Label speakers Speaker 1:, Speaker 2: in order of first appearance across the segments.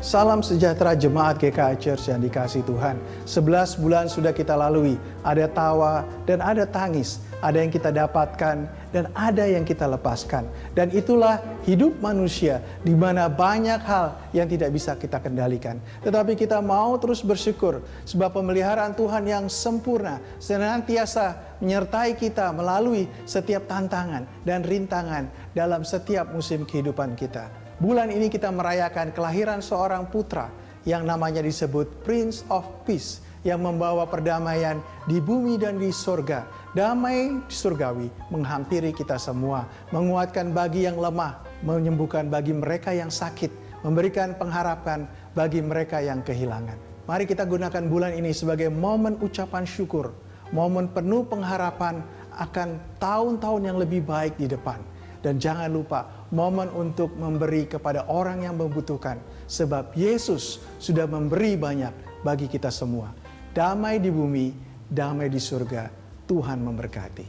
Speaker 1: Salam sejahtera jemaat GKI Church yang dikasihi Tuhan. 11 bulan sudah kita lalui. Ada tawa dan ada tangis. Ada yang kita dapatkan dan ada yang kita lepaskan. Dan itulah hidup manusia di mana banyak hal yang tidak bisa kita kendalikan. Tetapi kita mau terus bersyukur sebab pemeliharaan Tuhan yang sempurna senantiasa menyertai kita melalui setiap tantangan dan rintangan dalam setiap musim kehidupan kita. Bulan ini kita merayakan kelahiran seorang putra yang namanya disebut Prince of Peace yang membawa perdamaian di bumi dan di surga. Damai surgawi menghampiri kita semua, menguatkan bagi yang lemah, menyembuhkan bagi mereka yang sakit, memberikan pengharapan bagi mereka yang kehilangan. Mari kita gunakan bulan ini sebagai momen ucapan syukur, momen penuh pengharapan akan tahun-tahun yang lebih baik di depan. Dan jangan lupa momen untuk memberi kepada orang yang membutuhkan. Sebab Yesus sudah memberi banyak bagi kita semua. Damai di bumi, damai di surga. Tuhan memberkati.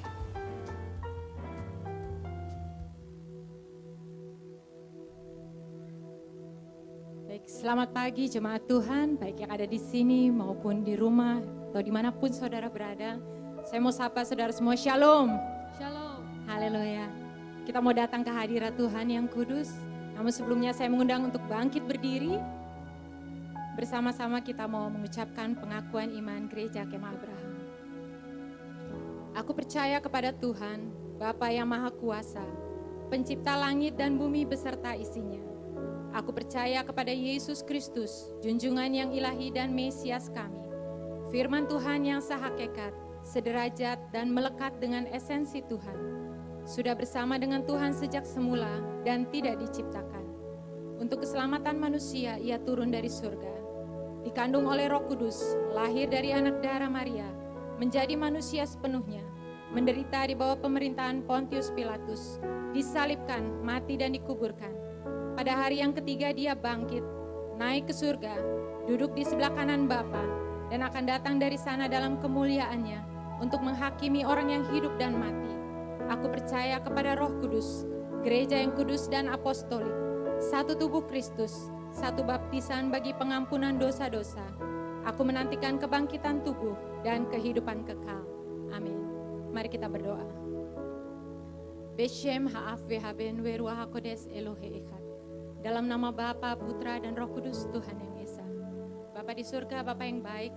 Speaker 2: Baik, selamat pagi jemaat Tuhan, baik yang ada di sini maupun di rumah atau dimanapun saudara berada. Saya mau sapa saudara semua, Shalom. Shalom. Haleluya. Kita mau datang ke hadirat Tuhan yang kudus. Namun sebelumnya saya mengundang untuk bangkit berdiri. Bersama-sama kita mau mengucapkan pengakuan iman Gereja Kemah Abraham. Aku percaya kepada Tuhan, Bapa yang Maha Kuasa, Pencipta langit dan bumi beserta isinya. Aku percaya kepada Yesus Kristus, junjungan yang ilahi dan Mesias kami. Firman Tuhan yang sehakikat, sederajat dan melekat dengan esensi Tuhan. Sudah bersama dengan Tuhan sejak semula dan tidak diciptakan. Untuk keselamatan manusia, ia turun dari surga. Dikandung oleh Roh Kudus, lahir dari anak darah Maria, menjadi manusia sepenuhnya, menderita di bawah pemerintahan Pontius Pilatus, disalibkan, mati dan dikuburkan. Pada hari yang ketiga dia bangkit, naik ke surga, duduk di sebelah kanan Bapa, dan akan datang dari sana dalam kemuliaannya untuk menghakimi orang yang hidup dan mati. Aku percaya kepada Roh Kudus, gereja yang kudus dan apostolik, satu tubuh Kristus, satu baptisan bagi pengampunan dosa-dosa. Aku menantikan kebangkitan tubuh dan kehidupan kekal. Amin. Mari kita berdoa. Beshem ha'af vehaben weruah hakodes Elohe Echad. Dalam nama Bapa, Putra dan Roh Kudus Tuhan yang Esa. Bapa di surga, Bapa yang baik,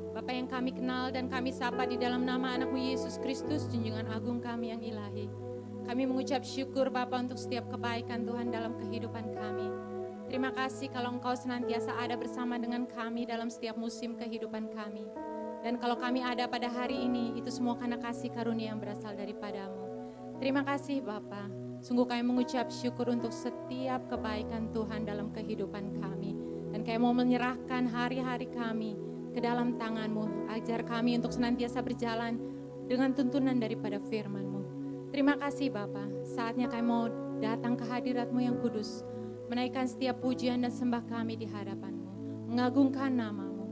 Speaker 2: Bapa yang kami kenal dan kami sapa di dalam nama anakmu Yesus Kristus, junjungan agung kami yang ilahi. Kami mengucap syukur Bapa untuk setiap kebaikan Tuhan dalam kehidupan kami. Terima kasih kalau Engkau senantiasa ada bersama dengan kami dalam setiap musim kehidupan kami. Dan kalau kami ada pada hari ini, itu semua karena kasih karunia yang berasal daripadamu. Terima kasih Bapa. Sungguh kami mengucap syukur untuk setiap kebaikan Tuhan dalam kehidupan kami. Dan kami mau menyerahkan hari-hari kami ke dalam tangan-Mu, ajar kami untuk senantiasa berjalan dengan tuntunan daripada firman-Mu. Terima kasih Bapa, saatnya kami mau datang ke hadirat-Mu yang kudus, menaikkan setiap pujian dan sembah kami di hadapan-Mu, mengagungkan nama-Mu.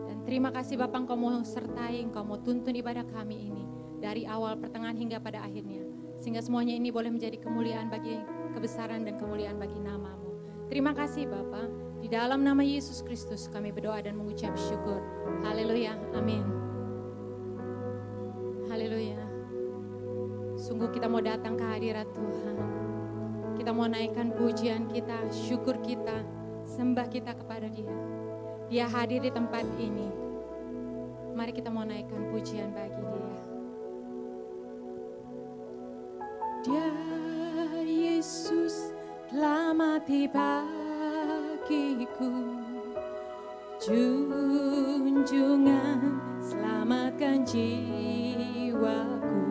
Speaker 2: Dan terima kasih Bapa, Engkau mau sertai, Engkau mau tuntun ibadah kami ini, dari awal, pertengahan hingga pada akhirnya. Sehingga semuanya ini boleh menjadi kemuliaan bagi kebesaran dan kemuliaan bagi nama-Mu. Terima kasih Bapa. Di dalam nama Yesus Kristus kami berdoa dan mengucap syukur. Haleluya, amin. Haleluya. Sungguh kita mau datang ke hadirat Tuhan. Kita mau naikkan pujian kita, syukur kita, sembah kita kepada Dia. Dia hadir di tempat ini. Mari kita mau naikkan pujian bagi Dia. Dia Yesus telah mati bagiku, junjungan selamatkan jiwaku.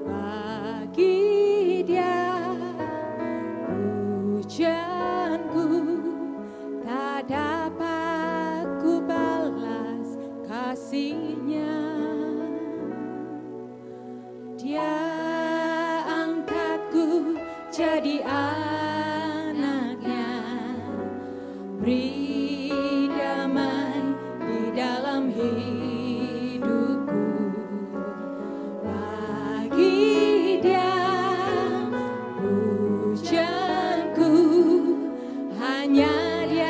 Speaker 2: Bagi Dia pujianku tak dapat ku balas kasih-Nya. Dia angkatku jadi anaknya, beri damai di dalam hidupku. Bagi Dia pujianku, hanya Dia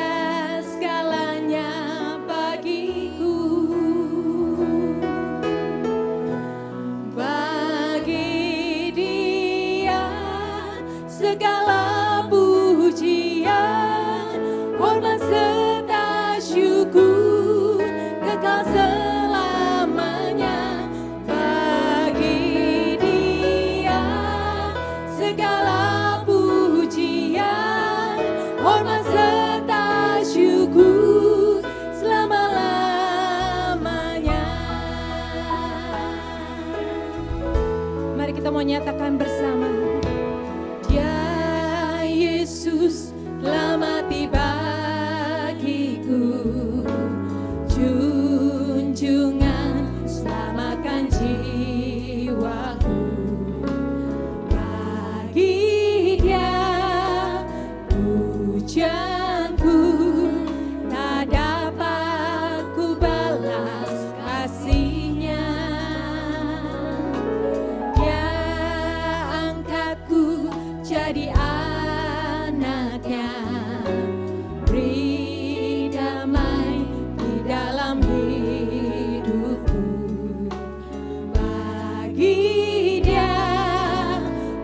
Speaker 2: segala pujian, hormat serta syukur kekal selamanya bagi Dia. Segala pujian, hormat serta syukur selama-lamanya. Mari kita mau nyatakan bersama. Dia Yesus telah mati bagiku, junjungan selamatkan jiwaku. Bagi Dia pujianku tak dapat ku balas kasih-Nya. Dia angkatku jadi anaknya, beri damai di dalam hidupku. Bagi Dia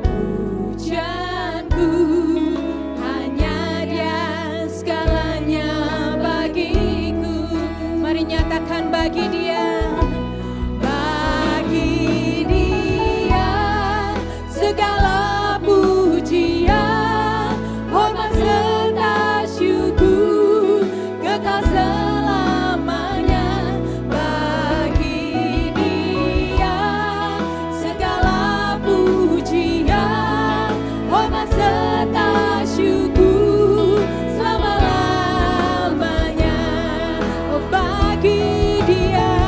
Speaker 2: pujianku, hanya Dia segalanya bagiku. Mari nyatakan bagi Dia. Bagi Dia segala pujian, hormat serta syukur kekal selamanya. Bagi Dia segala pujian, hormat serta syukur selama-lamanya. Oh, bagi Dia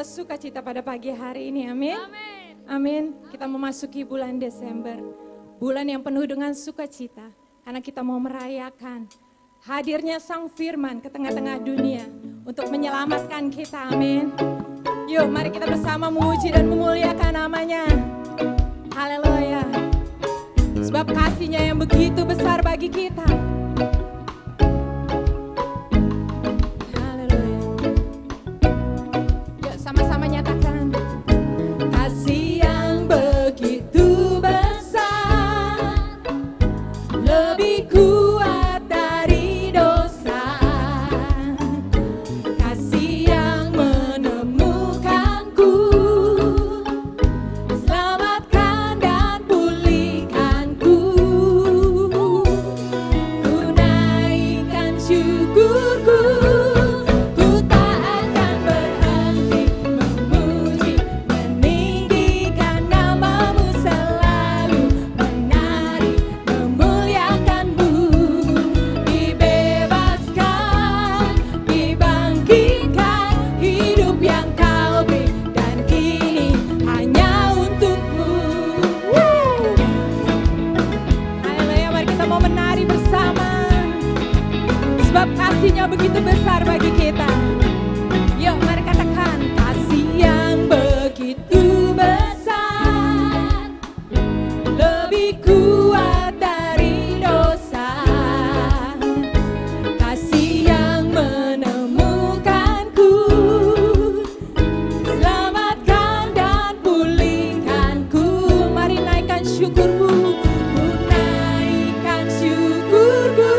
Speaker 2: kita sukacita pada pagi hari ini, amin. Amin. Kita memasuki bulan Desember, bulan yang penuh dengan sukacita, karena kita mau merayakan hadirnya Sang Firman ke tengah-tengah dunia untuk menyelamatkan kita, amin. Yuk mari kita bersama memuji dan memuliakan namanya. Haleluya. Sebab kasih-Nya yang begitu besar bagi kita. Haleluya. Yuk sama-sama nyatakan. Kasih yang begitu besar, lebih kuat dari dosa. Kasih yang menemukanku, selamatkan dan pulihkanku. Ku naikkan syukurku, ku tak akan berhenti memuji, meninggikan namamu selalu, menari, memuliakanmu. Dibebaskan, dibangkitkan, hidup yang kau beri, dan kini hanya untukmu. Haleluya, mari kita mau menari bersama. Sebab kasih-Nya begitu besar bagi kita. Yuk mari katakan. Kasih yang begitu besar, lebih kuat dari dosa. Kasih yang menemukanku, selamatkan dan pulihkanku. Mari naikkan syukurmu, ku naikkan syukurku,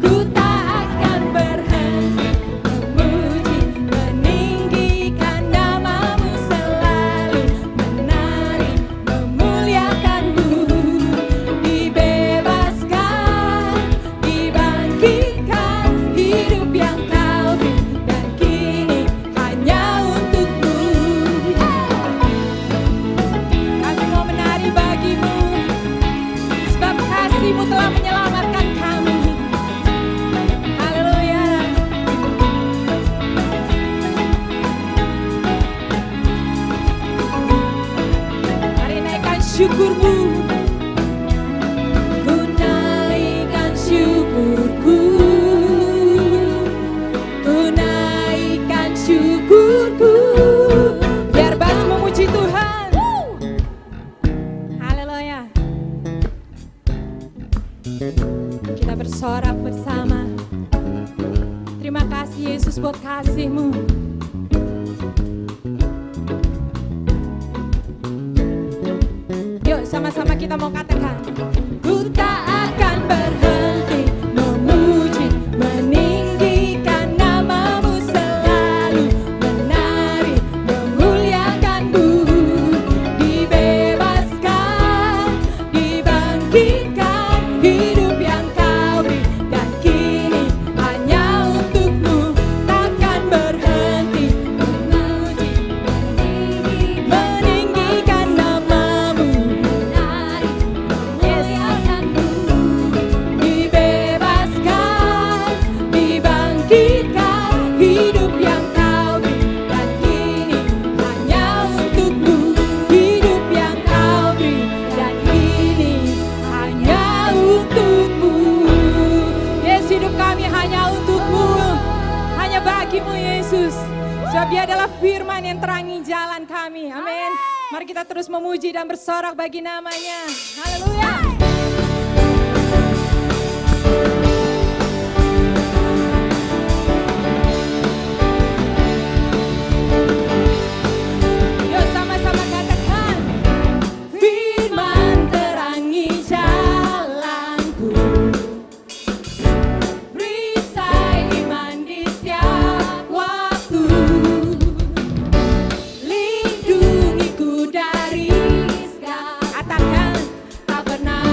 Speaker 2: ku tak akan berhenti memuji, meninggikan namamu selalu, menari, memuliakanmu. Dibebaskan, dibangkitkan, hidup yang kau beri, dan kini hanya untukmu. Kami mau menari bagimu, sebab kasih-Mu telah menyelamatkan kami. Haleluya. Mari naikkan syukurmu. Ku naikkan syukurku, ku naikkan syukurku. Biar Bas memuji Tuhan. Haleluya. Kita bersorak bersama. Terima kasih Yesus buat kasih-Mu. Yuk sama-sama kita mau katakan. Ku tak akan berhenti memuji, meninggikan namamu selalu, menari, memuliakanmu. Dibebaskan, dibangkitkan, hidup yang kau beri, dan kini hanya untukmu. Takkan berhenti memuji, meninggikan namamu, menari, memuliakanmu. Dibebaskan, dibangkitkan, hidup yang kau beri, dan kini hanya untukmu. Hidup yang kau beri, dan kini hanya untukmu. Yesus, hidup kami hanya untukmu, hanya bagimu Yesus. Sebab Dia adalah firman yang terangi jalan kami. Amin. Mari kita terus memuji dan bersorak bagi namanya. Haleluya. Yuk sama-sama katakan. Firman terangi jalanku, perisai iman di setiap waktu. Lindungiku dari segala, katakan, tak pernah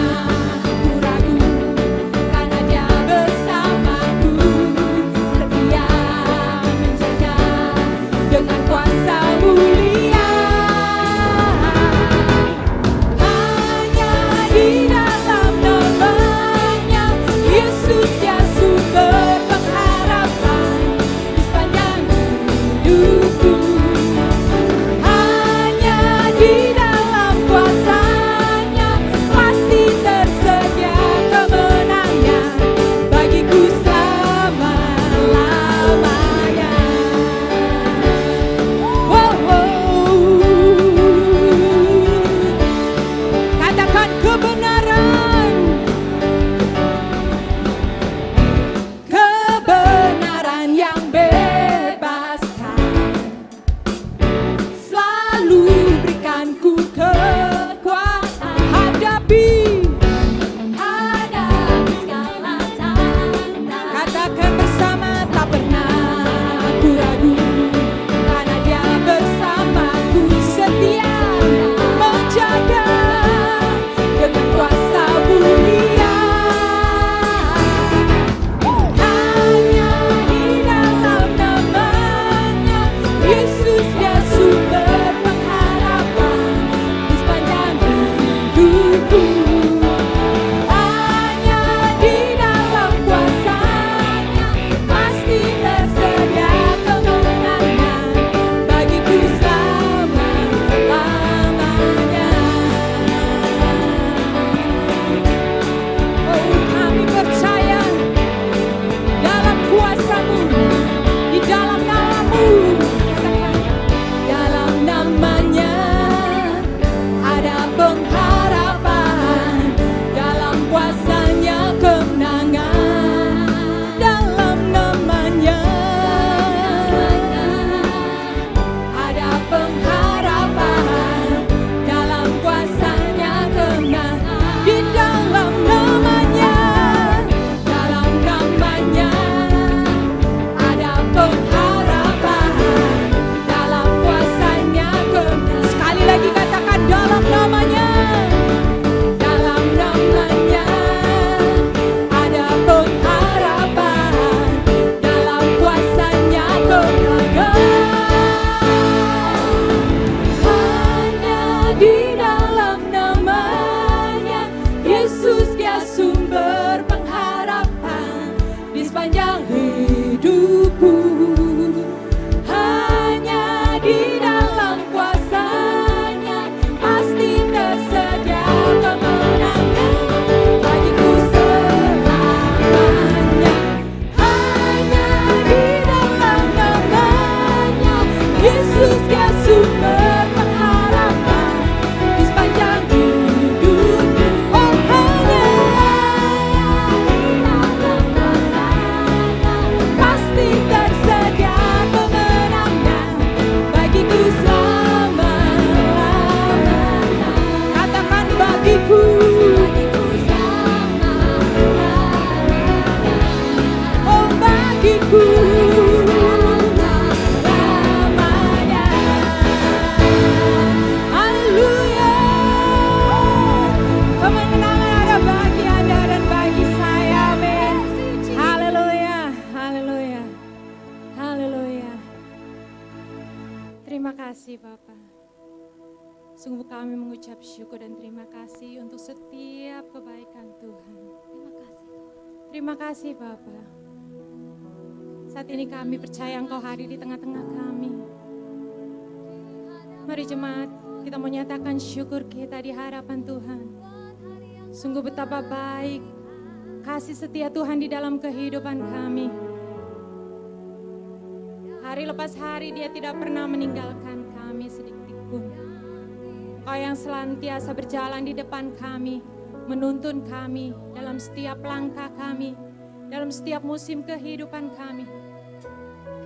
Speaker 2: Terima kasih Bapa. Sungguh kami mengucap syukur dan terima kasih untuk setiap kebaikan Tuhan.
Speaker 3: Terima kasih Tuhan.
Speaker 2: Terima kasih Bapa. Saat ini kami percaya Engkau hadir di tengah-tengah kami. Mari jemaat, kita menyatakan syukur kita di hadapan Tuhan. Sungguh betapa baik kasih setia Tuhan di dalam kehidupan kami. Hari lepas hari Dia tidak pernah meninggalkan kami sedikit pun. Engkau yang senantiasa berjalan di depan kami, menuntun kami dalam setiap langkah kami, dalam setiap musim kehidupan kami.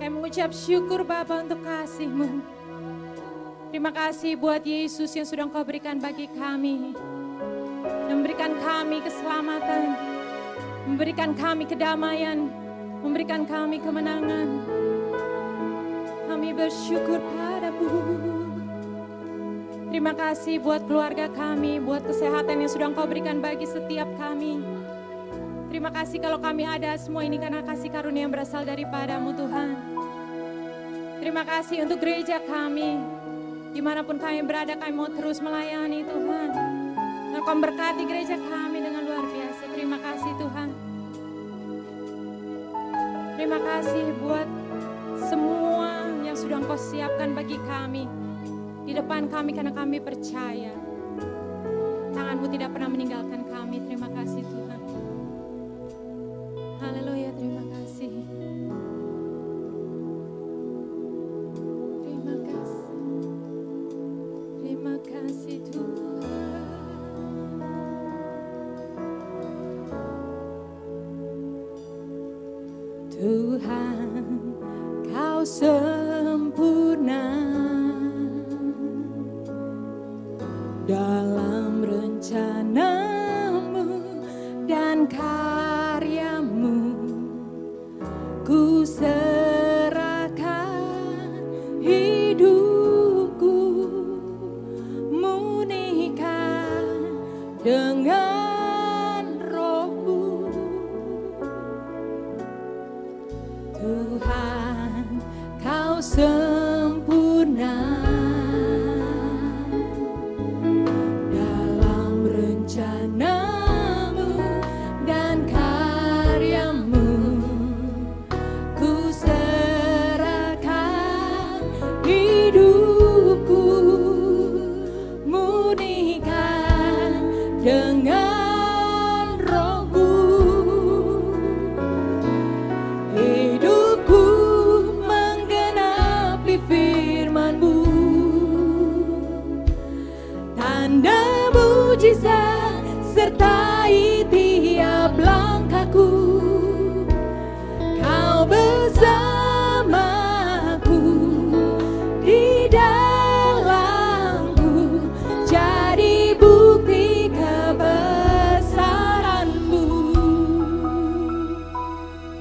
Speaker 2: Kami mengucap syukur Bapa untuk kasih-Mu. Terima kasih buat Yesus yang sudah Engkau berikan bagi kami. Memberikan kami keselamatan, memberikan kami kedamaian, memberikan kami kemenangan. Kami bersyukur padamu. Terima kasih buat keluarga kami, buat kesehatan yang sudah Engkau berikan bagi setiap kami. Terima kasih kalau kami ada semua ini karena kasih karunia yang berasal daripadamu Tuhan. Terima kasih untuk gereja kami. Dimanapun kami berada, kami mau terus melayani Tuhan. Engkau memberkati gereja kami dengan luar biasa. Terima kasih Tuhan. Terima kasih buat semua yang sudah Engkau siapkan bagi kami. Di depan kami karena kami percaya. Tangan-Mu tidak pernah meninggalkan kami. Terima kasih Tuhan. Haleluya, terima kasih. Terima kasih. Terima kasih Tuhan. Tuhan, Kau sempurna dalam rencana-Mu dan karya-Mu. Ku serahkan hidupku, murnikan dengan Roh-Mu. Tuhan, Kau sempurna dalam rencana-Mu dan karya-Mu. Ku serahkan hidupku, murnikan dengan Roh-Mu. Hidupku menggenapi firman-Mu, tanda mujizat sertai tiap langkahku. Kau bersamaku di dalamku, jadi bukti kebesaran-Mu.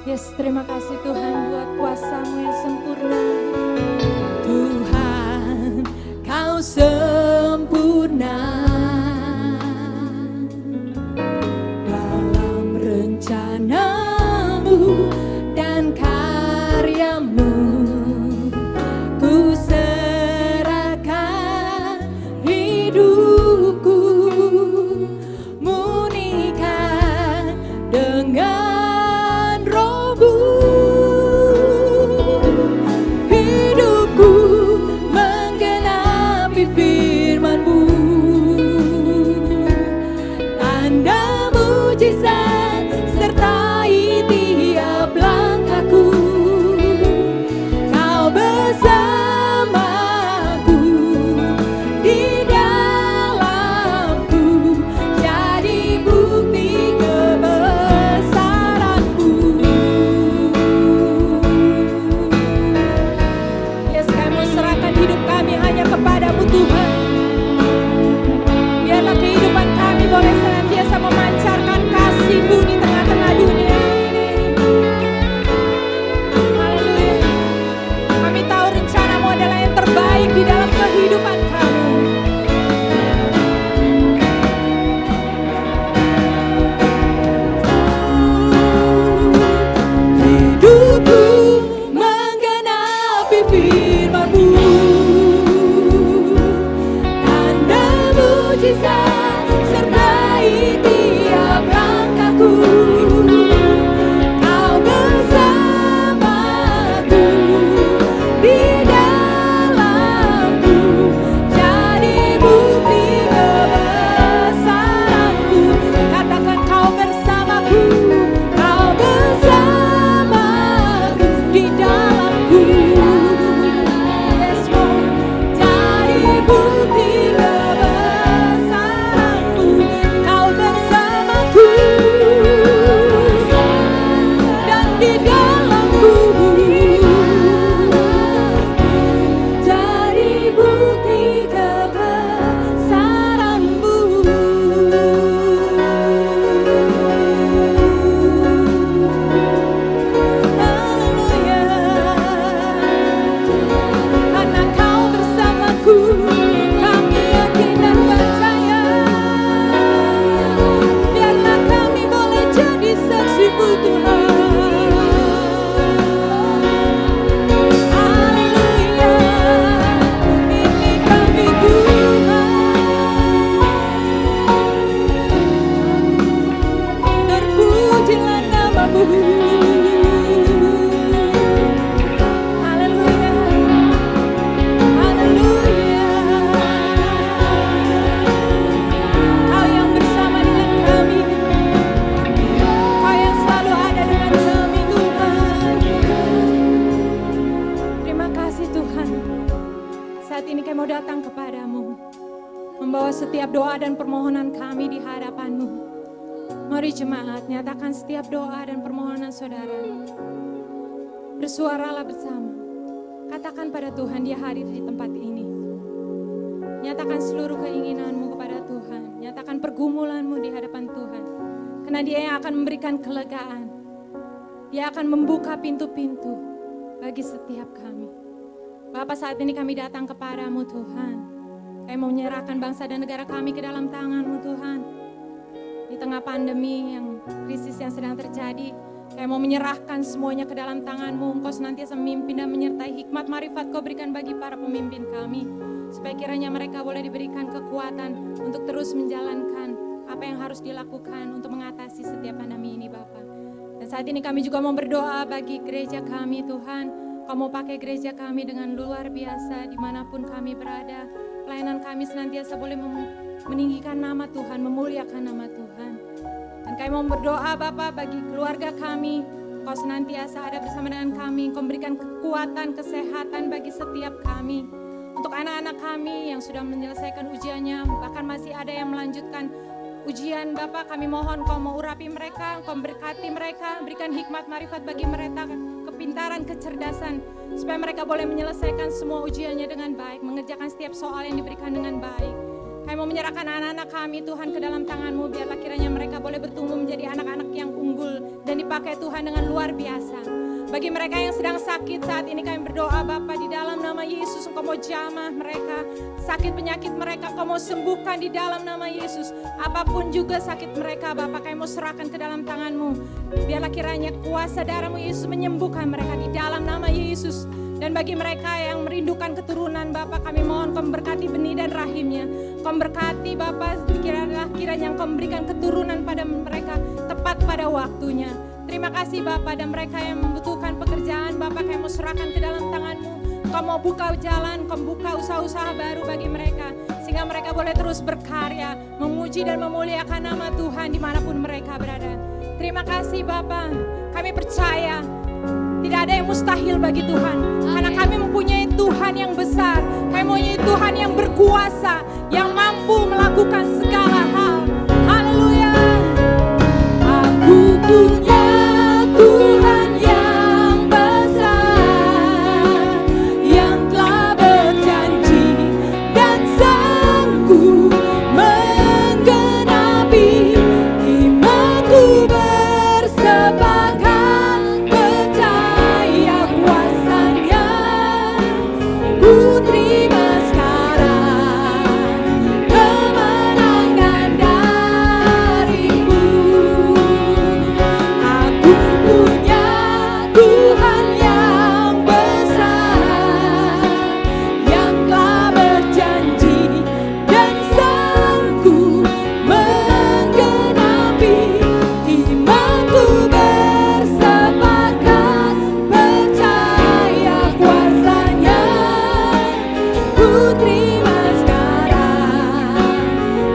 Speaker 2: Yes, terima kasih Tuhan buat kuasa-Mu yang sempurna. Tuhan, Kau sempurna dalam rencana-Mu dan karya-Mu. Ku serahkan hidupku, murnikan dengan Roh-Mu. Hidupku menggenapi firman-Mu, tanda mujizat sertai tiap langkahku. membawa setiap doa dan permohonan kami di hadapan-Mu. Mari jemaat, nyatakan setiap doa dan permohonan saudara. Bersuaralah bersama. Katakan pada Tuhan, Dia hadir di tempat ini. Nyatakan seluruh keinginanmu kepada Tuhan. Nyatakan pergumulanmu di hadapan Tuhan. Karena Dia yang akan memberikan kelegaan. Dia akan membuka pintu-pintu bagi setiap kami. Bapa, saat ini kami datang kepadamu Tuhan. Kami mau menyerahkan bangsa dan negara kami ke dalam tangan-Mu Tuhan. Di tengah pandemi yang krisis yang sedang terjadi, kami mau menyerahkan semuanya ke dalam tangan-Mu. Engkau senantiasa memimpin dan menyertai hikmat marifat Kau berikan bagi para pemimpin kami. Supaya kiranya mereka boleh diberikan kekuatan untuk terus menjalankan apa yang harus dilakukan untuk mengatasi setiap pandemi ini Bapa. Dan saat ini kami juga mau berdoa bagi gereja kami Tuhan. Kau mau pakai gereja kami dengan luar biasa dimanapun kami berada. Pelayanan kami senantiasa boleh meninggikan nama Tuhan, memuliakan nama Tuhan. Dan kami mau berdoa Bapa bagi keluarga kami. Kau senantiasa ada bersama dengan kami. Kau memberikan kekuatan, kesehatan bagi setiap kami. Untuk anak-anak kami yang sudah menyelesaikan ujiannya, bahkan masih ada yang melanjutkan ujian Bapak, kami mohon Kau mau urapi mereka, Kau berkati mereka, berikan hikmat marifat bagi mereka, kepintaran, kecerdasan, supaya mereka boleh menyelesaikan semua ujiannya dengan baik, mengerjakan setiap soal yang diberikan dengan baik. Kami mau menyerahkan anak-anak kami Tuhan ke dalam tangan-Mu, biarlah kiranya mereka boleh bertumbuh menjadi anak-anak yang unggul dan dipakai Tuhan dengan luar biasa. Bagi mereka yang sedang sakit saat ini kami berdoa Bapa, di dalam nama Yesus Engkau mau jamah mereka, sakit penyakit mereka Kau mau sembuhkan di dalam nama Yesus. Apapun juga sakit mereka Bapa, kami mau serahkan ke dalam tangan-Mu. Biarlah kiranya kuasa darah-Mu Yesus menyembuhkan mereka di dalam nama Yesus. Dan bagi mereka yang merindukan keturunan Bapa, kami mohon Kau memberkati benih dan rahimnya. Kau memberkati Bapa, kiranya Engkau memberikan keturunan pada mereka tepat pada waktunya. Terima kasih Bapa, dan mereka yang membutuhkan pekerjaan Bapa, kami mau serahkan ke dalam tangan-Mu. Kau mau buka jalan, Kau buka usaha-usaha baru bagi mereka, sehingga mereka boleh terus berkarya, memuji dan memuliakan nama Tuhan dimanapun mereka berada. Terima kasih Bapa, kami percaya tidak ada yang mustahil bagi Tuhan, karena kami mempunyai Tuhan yang besar, kami mempunyai Tuhan yang berkuasa, yang mampu melakukan segala hal. Haleluya. Aku punya Tuhan yang besar, yang telah berjanji dan sanggup menggenapi imanku, bersepakat percaya kuasa-Nya. Ku terima sekarang kemenangan darimu. Aku punya Tuhan yang besar, yang telah berjanji dan sanggup menggenapi imanku, bersepakat percaya kuasa-Nya. Ku terima sekarang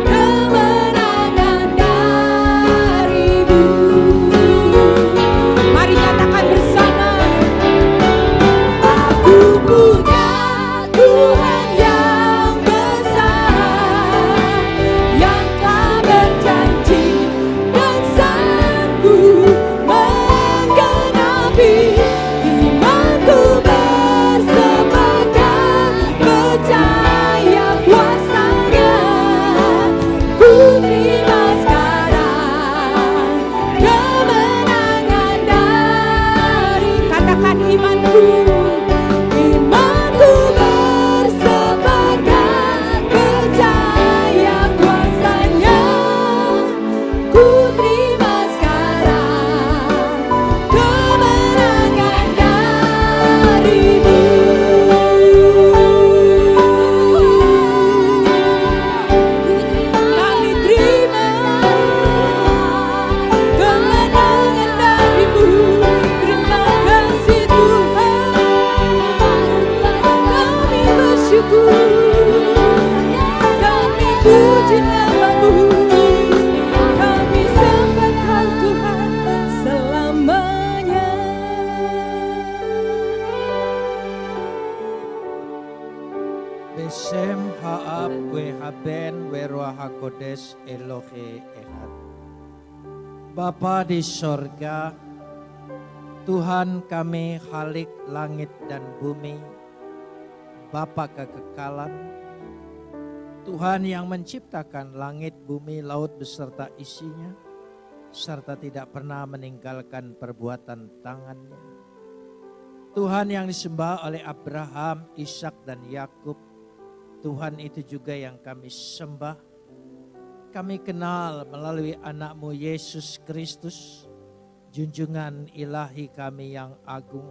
Speaker 2: kemenangan darimu. Mari nyatakan bersama. Aku punya Tuhan yang besar, yang telah berjanji dan sanggup menggenapi imanku, bersepakat percaya kuasa-Nya. Ku terima sekarang kemenangan dari, katakan imanku, imanku bersepakat percaya kuasa-Nya. Ku terima sekarang kemenangan darimu. Kami terima kemenangan darimu. Terima kasih Tuhan.
Speaker 3: Isem Haab Wehaben Weruah HaKodes Elohe Ehad. Bapa di sorga, Tuhan kami Khalik langit dan bumi, Bapa kekekalan, Tuhan yang menciptakan langit, bumi, laut beserta isinya, serta tidak pernah meninggalkan perbuatan tangannya. Tuhan yang disembah oleh Abraham, Ishak dan Yakub, Tuhan itu juga yang kami sembah. Kami kenal melalui anak-Mu Yesus Kristus, junjungan ilahi kami yang agung.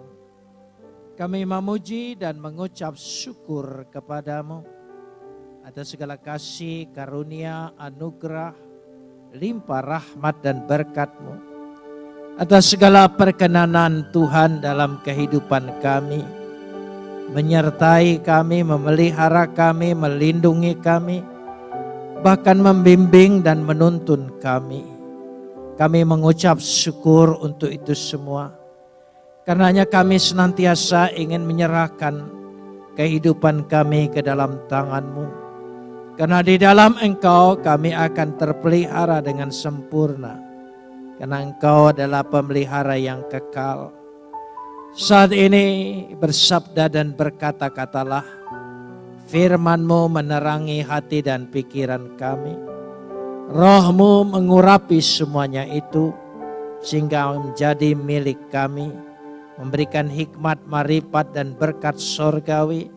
Speaker 3: Kami memuji dan mengucap syukur kepadamu atas segala kasih, karunia, anugerah, limpah rahmat dan berkat-Mu, atas segala perkenanan Tuhan dalam kehidupan kami, menyertai kami, memelihara kami, melindungi kami, bahkan membimbing dan menuntun kami. Kami mengucap syukur untuk itu semua. Karenanya kami senantiasa ingin menyerahkan kehidupan kami ke dalam tangan-Mu. Karena di dalam Engkau kami akan terpelihara dengan sempurna. Karena Engkau adalah pemelihara yang kekal. Saat ini bersabda dan berkata-katalah, firman-Mu menerangi hati dan pikiran kami. Roh-Mu mengurapi semuanya itu sehingga menjadi milik kami, memberikan hikmat, marifat dan berkat sorgawi.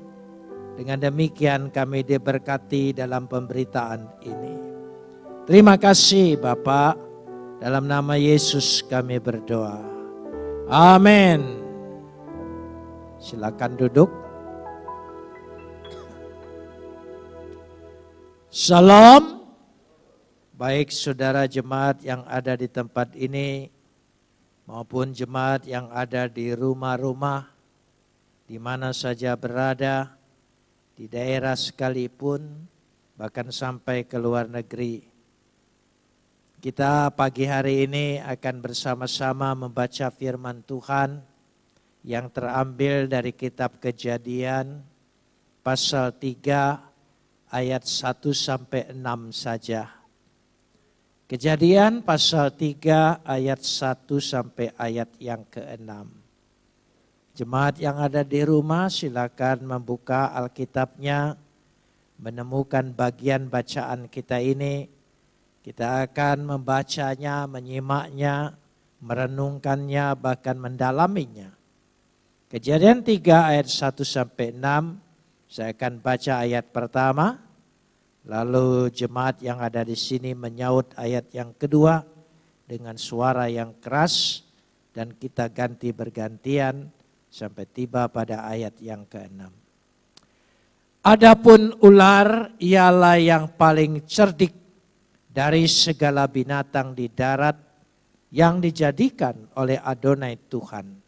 Speaker 3: Dengan demikian kami diberkati dalam pemberitaan ini. Terima kasih Bapa, dalam nama Yesus kami berdoa. Amin. Silakan duduk. Salam. Baik saudara jemaat yang ada di tempat ini maupun jemaat yang ada di rumah-rumah, di mana saja berada, di daerah sekalipun, bahkan sampai ke luar negeri. Kita pagi hari ini akan bersama-sama membaca firman Tuhan yang terambil dari kitab Kejadian pasal 3 ayat 1 sampai 6 saja. Kejadian pasal 3 ayat 1 sampai ayat yang ke-6. Jemaat yang ada di rumah silakan membuka Alkitabnya, menemukan bagian bacaan kita ini. Kita akan membacanya, menyimaknya, merenungkannya, bahkan mendalaminya. Kejadian 3 ayat 1 sampai 6, saya akan baca ayat pertama. Lalu jemaat yang ada di sini menyaut ayat yang kedua dengan suara yang keras dan kita ganti bergantian sampai tiba pada ayat yang ke-6. Adapun ular ialah yang paling cerdik dari segala binatang di darat yang dijadikan oleh Adonai Tuhan.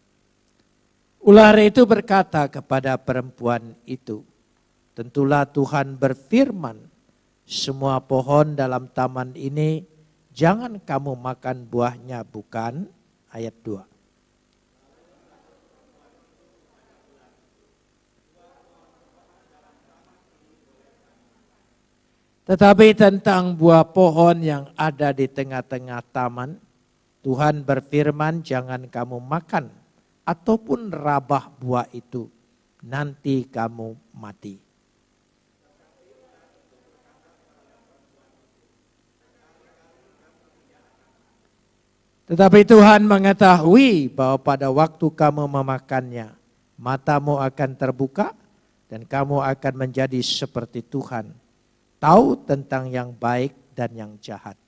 Speaker 3: Ular itu berkata kepada perempuan itu, tentulah Tuhan berfirman, semua pohon dalam taman ini jangan kamu makan buahnya, bukan? Ayat 2. Tetapi tentang buah pohon yang ada di tengah-tengah taman, Tuhan berfirman jangan kamu makan ataupun rabah buah itu, nanti kamu mati. Tetapi Tuhan mengetahui bahwa pada waktu kamu memakannya, matamu akan terbuka dan kamu akan menjadi seperti Tuhan, tahu tentang yang baik dan yang jahat.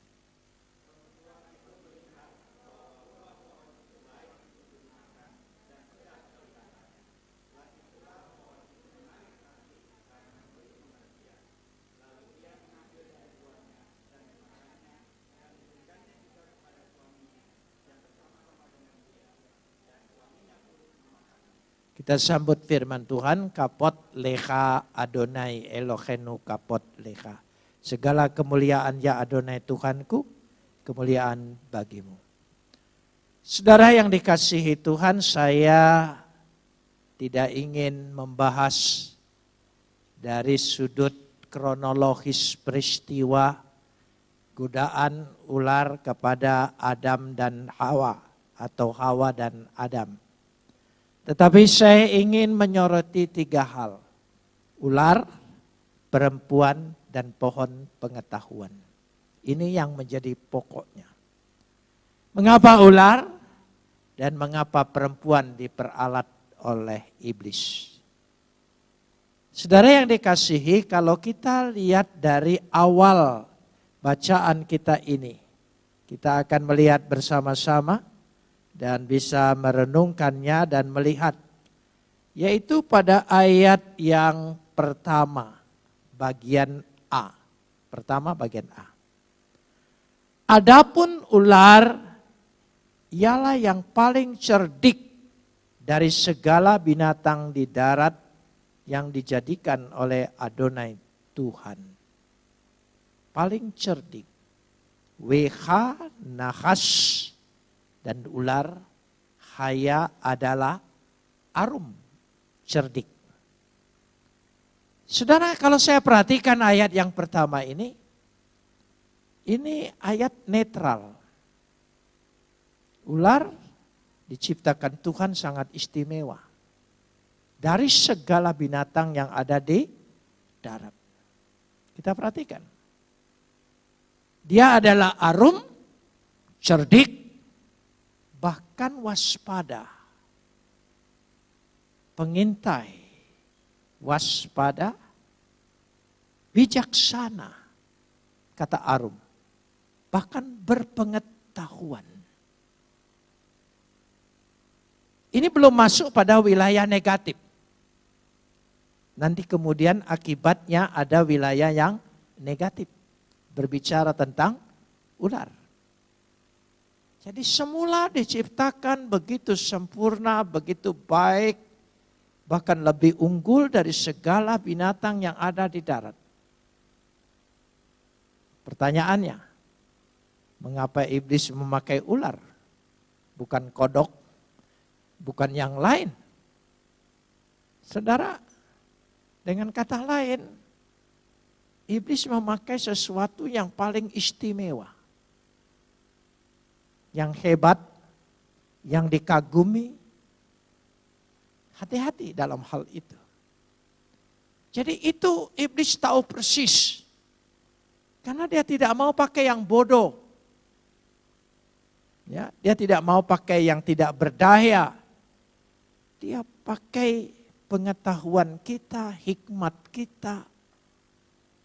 Speaker 3: Kita sambut firman Tuhan, kapot lecha Adonai Elohenu kapot lecha. Segala kemuliaan ya Adonai Tuhanku, kemuliaan bagimu. Saudara yang dikasihi Tuhan, saya tidak ingin membahas dari sudut kronologis peristiwa godaan ular kepada Adam dan Hawa atau Hawa dan Adam. Tetapi saya ingin menyoroti 3 hal. Ular, perempuan, dan pohon pengetahuan. Ini yang menjadi pokoknya. Mengapa ular dan mengapa perempuan diperalat oleh iblis? Saudara yang dikasihi, kalau kita lihat dari awal bacaan kita ini, kita akan melihat bersama-sama dan bisa merenungkannya dan melihat, yaitu pada ayat yang pertama, bagian A. Pertama bagian A. Adapun ular ialah yang paling cerdik dari segala binatang di darat yang dijadikan oleh Adonai Tuhan. Paling cerdik. Weha, nahas, dan ular. Haya adalah arum, cerdik. Saudara, kalau saya perhatikan ayat yang pertama ini ayat netral. Ular diciptakan Tuhan sangat istimewa. Dari segala binatang yang ada di darat. Kita perhatikan. Dia adalah arum, cerdik, bahkan waspada. Pengintai, waspada, bijaksana, kata arum. Bahkan berpengetahuan. Ini belum masuk pada wilayah negatif. Nanti kemudian akibatnya ada wilayah yang negatif. Berbicara tentang ular. Jadi semula diciptakan begitu sempurna, begitu baik. Bahkan lebih unggul dari segala binatang yang ada di darat. Pertanyaannya, mengapa iblis memakai ular? Bukan kodok, bukan yang lain. Saudara, dengan kata lain, iblis memakai sesuatu yang paling istimewa. Yang hebat, yang dikagumi. Hati-hati dalam hal itu. Jadi itu iblis tahu persis. Karena dia tidak mau pakai yang bodoh. Ya, dia tidak mau pakai yang tidak berdaya. Dia pakai pengetahuan kita, hikmat kita,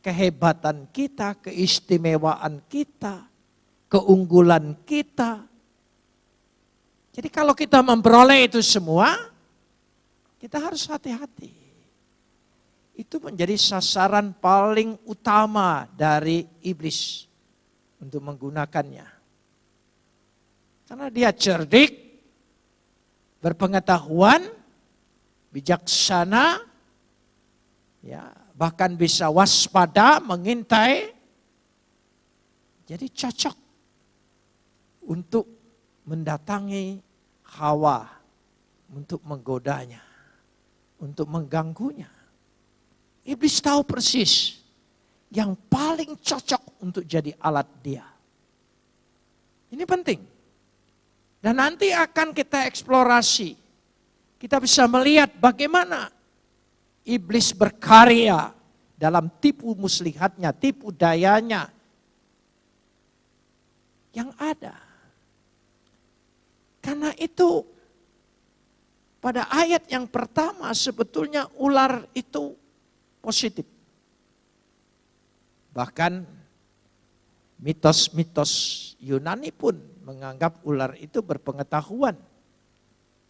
Speaker 3: kehebatan kita, keistimewaan kita, keunggulan kita. Jadi kalau kita memperoleh itu semua, kita harus hati-hati. Itu menjadi sasaran paling utama dari iblis untuk menggunakannya. Karena dia cerdik, berpengetahuan, bijaksana, ya, bahkan bisa waspada, mengintai. Jadi cocok untuk mendatangi Hawa, untuk menggodanya, untuk mengganggunya. Iblis tahu persis yang paling cocok untuk jadi alat dia. Ini penting. Dan nanti akan kita eksplorasi. Kita bisa melihat bagaimana iblis berkarya dalam tipu muslihatnya, tipu dayanya yang ada. Karena itu pada ayat yang pertama sebetulnya ular itu positif. Bahkan mitos-mitos Yunani pun menganggap ular itu berpengetahuan.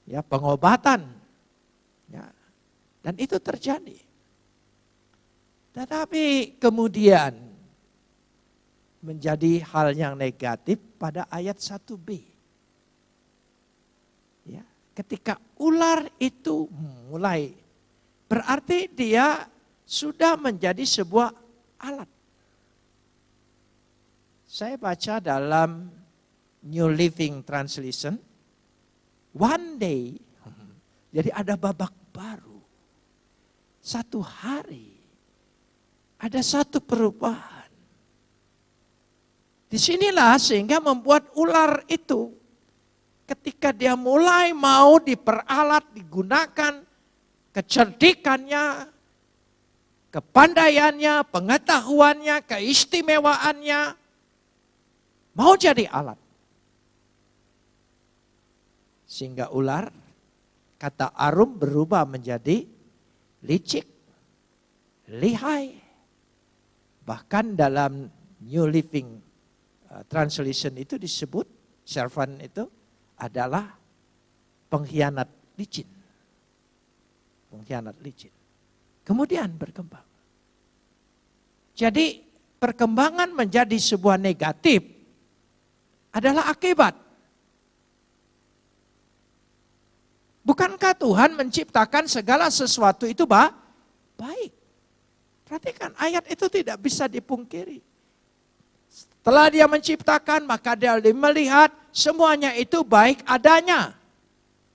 Speaker 3: Ya, pengobatan. Ya, dan itu terjadi. Tetapi kemudian menjadi hal yang negatif pada ayat 1b. Ya, ketika ular itu mulai, berarti dia sudah menjadi sebuah alat. Saya baca dalam New Living Translation, one day, jadi ada babak baru. Satu hari, Ada satu perubahan. Disinilah sehingga membuat ular itu ketika dia mulai mau diperalat, digunakan kecerdikannya, kepandaiannya, pengetahuannya, keistimewaannya, mau jadi alat. Sehingga ular, kata Arum, berubah menjadi licik, lihai. Bahkan dalam New Living Translation itu disebut, servant itu adalah pengkhianat licin. Pengkhianat licin. Kemudian berkembang. Jadi perkembangan menjadi sebuah negatif adalah akibat. Bukankah Tuhan menciptakan segala sesuatu itu baik? Perhatikan, ayat itu tidak bisa dipungkiri. Setelah dia menciptakan, maka dia melihat semuanya itu baik adanya.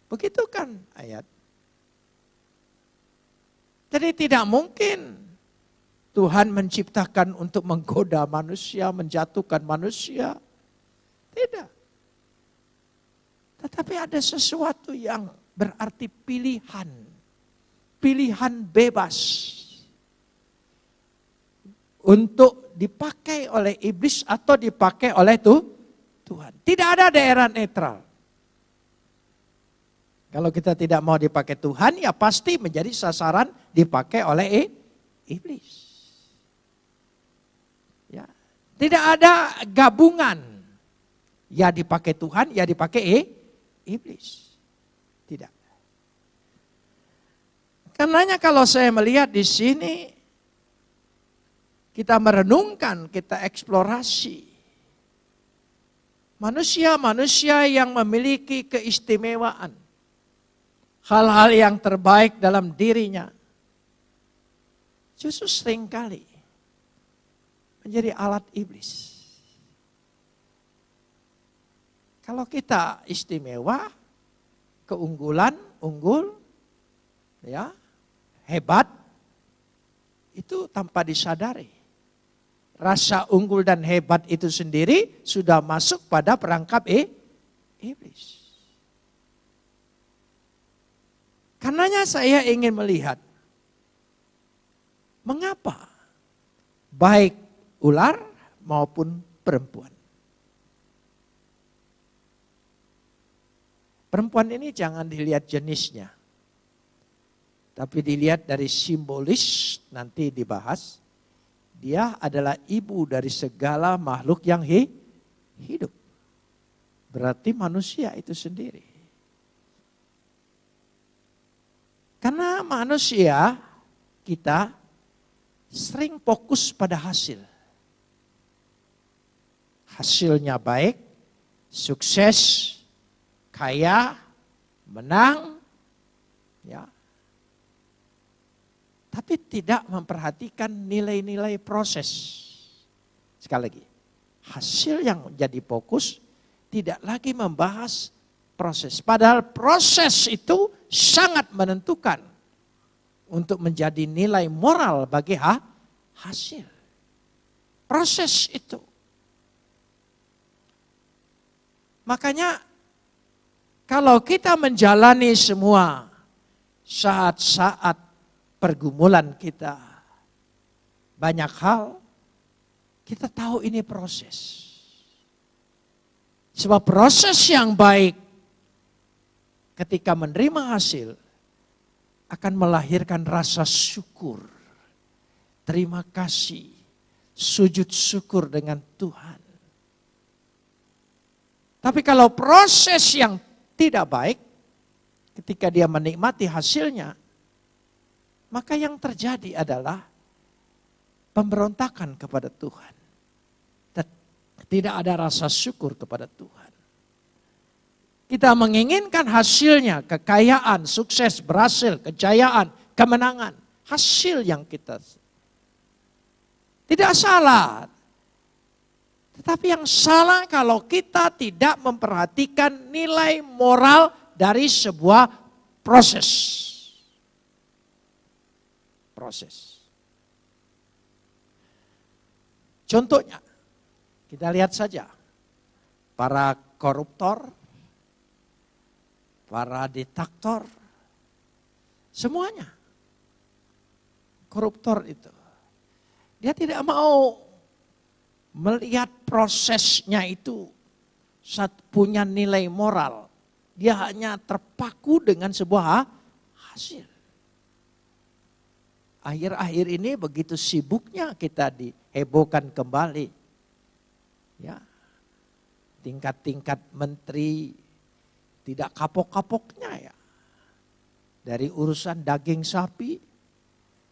Speaker 3: Begitu kan ayat. Jadi tidak mungkin Tuhan menciptakan untuk menggoda manusia, menjatuhkan manusia. Tidak. Tetapi ada sesuatu yang berarti pilihan. Pilihan bebas. Untuk dipakai oleh iblis atau dipakai oleh Tuhan. Tidak ada daerah netral. Kalau kita tidak mau dipakai Tuhan, ya pasti menjadi sasaran dipakai oleh iblis. Ya. Tidak ada gabungan. Ya dipakai Tuhan, ya dipakai iblis. Tidak. Karenanya kalau saya melihat di sini, kita merenungkan, kita eksplorasi. Manusia-manusia yang memiliki keistimewaan. Hal-hal yang terbaik dalam dirinya. Justru seringkali menjadi alat iblis. Kalau kita istimewa, keunggulan, unggul, ya, hebat, itu tanpa disadari. Rasa unggul dan hebat itu sendiri sudah masuk pada perangkap iblis. Karenanya saya ingin melihat mengapa baik ular maupun perempuan. Perempuan ini jangan dilihat jenisnya. Tapi dilihat dari simbolis, nanti dibahas. Dia adalah ibu dari segala makhluk yang hidup. Berarti manusia itu sendiri. Karena manusia kita sering fokus pada hasil. Hasilnya baik, sukses, kaya, menang, ya. Tapi tidak memperhatikan nilai-nilai proses. Sekali lagi, hasil yang jadi fokus tidak lagi membahas proses. Padahal proses itu sangat menentukan untuk menjadi nilai moral bagi hasil. Proses itu. Makanya kalau kita menjalani semua saat-saat pergumulan kita, banyak hal, kita tahu ini proses. Sebab proses yang baik ketika menerima hasil akan melahirkan rasa syukur, terima kasih, sujud syukur dengan Tuhan. Tapi kalau proses yang tidak baik, ketika dia menikmati hasilnya, maka yang terjadi adalah pemberontakan kepada Tuhan. Tidak ada rasa syukur kepada Tuhan. Kita menginginkan hasilnya, kekayaan, sukses, berhasil, kejayaan, kemenangan. Hasil yang kita. Tidak salah. Tetapi yang salah kalau kita tidak memperhatikan nilai moral dari sebuah proses. Contohnya, kita lihat saja. Para koruptor, para diktator, semuanya. Koruptor itu. Dia tidak mau melihat prosesnya itu punya nilai moral. Dia hanya terpaku dengan sebuah hasil. Akhir-akhir ini begitu sibuknya kita dihebohkan kembali. Ya, tingkat-tingkat menteri tidak kapok-kapoknya ya. Dari urusan daging sapi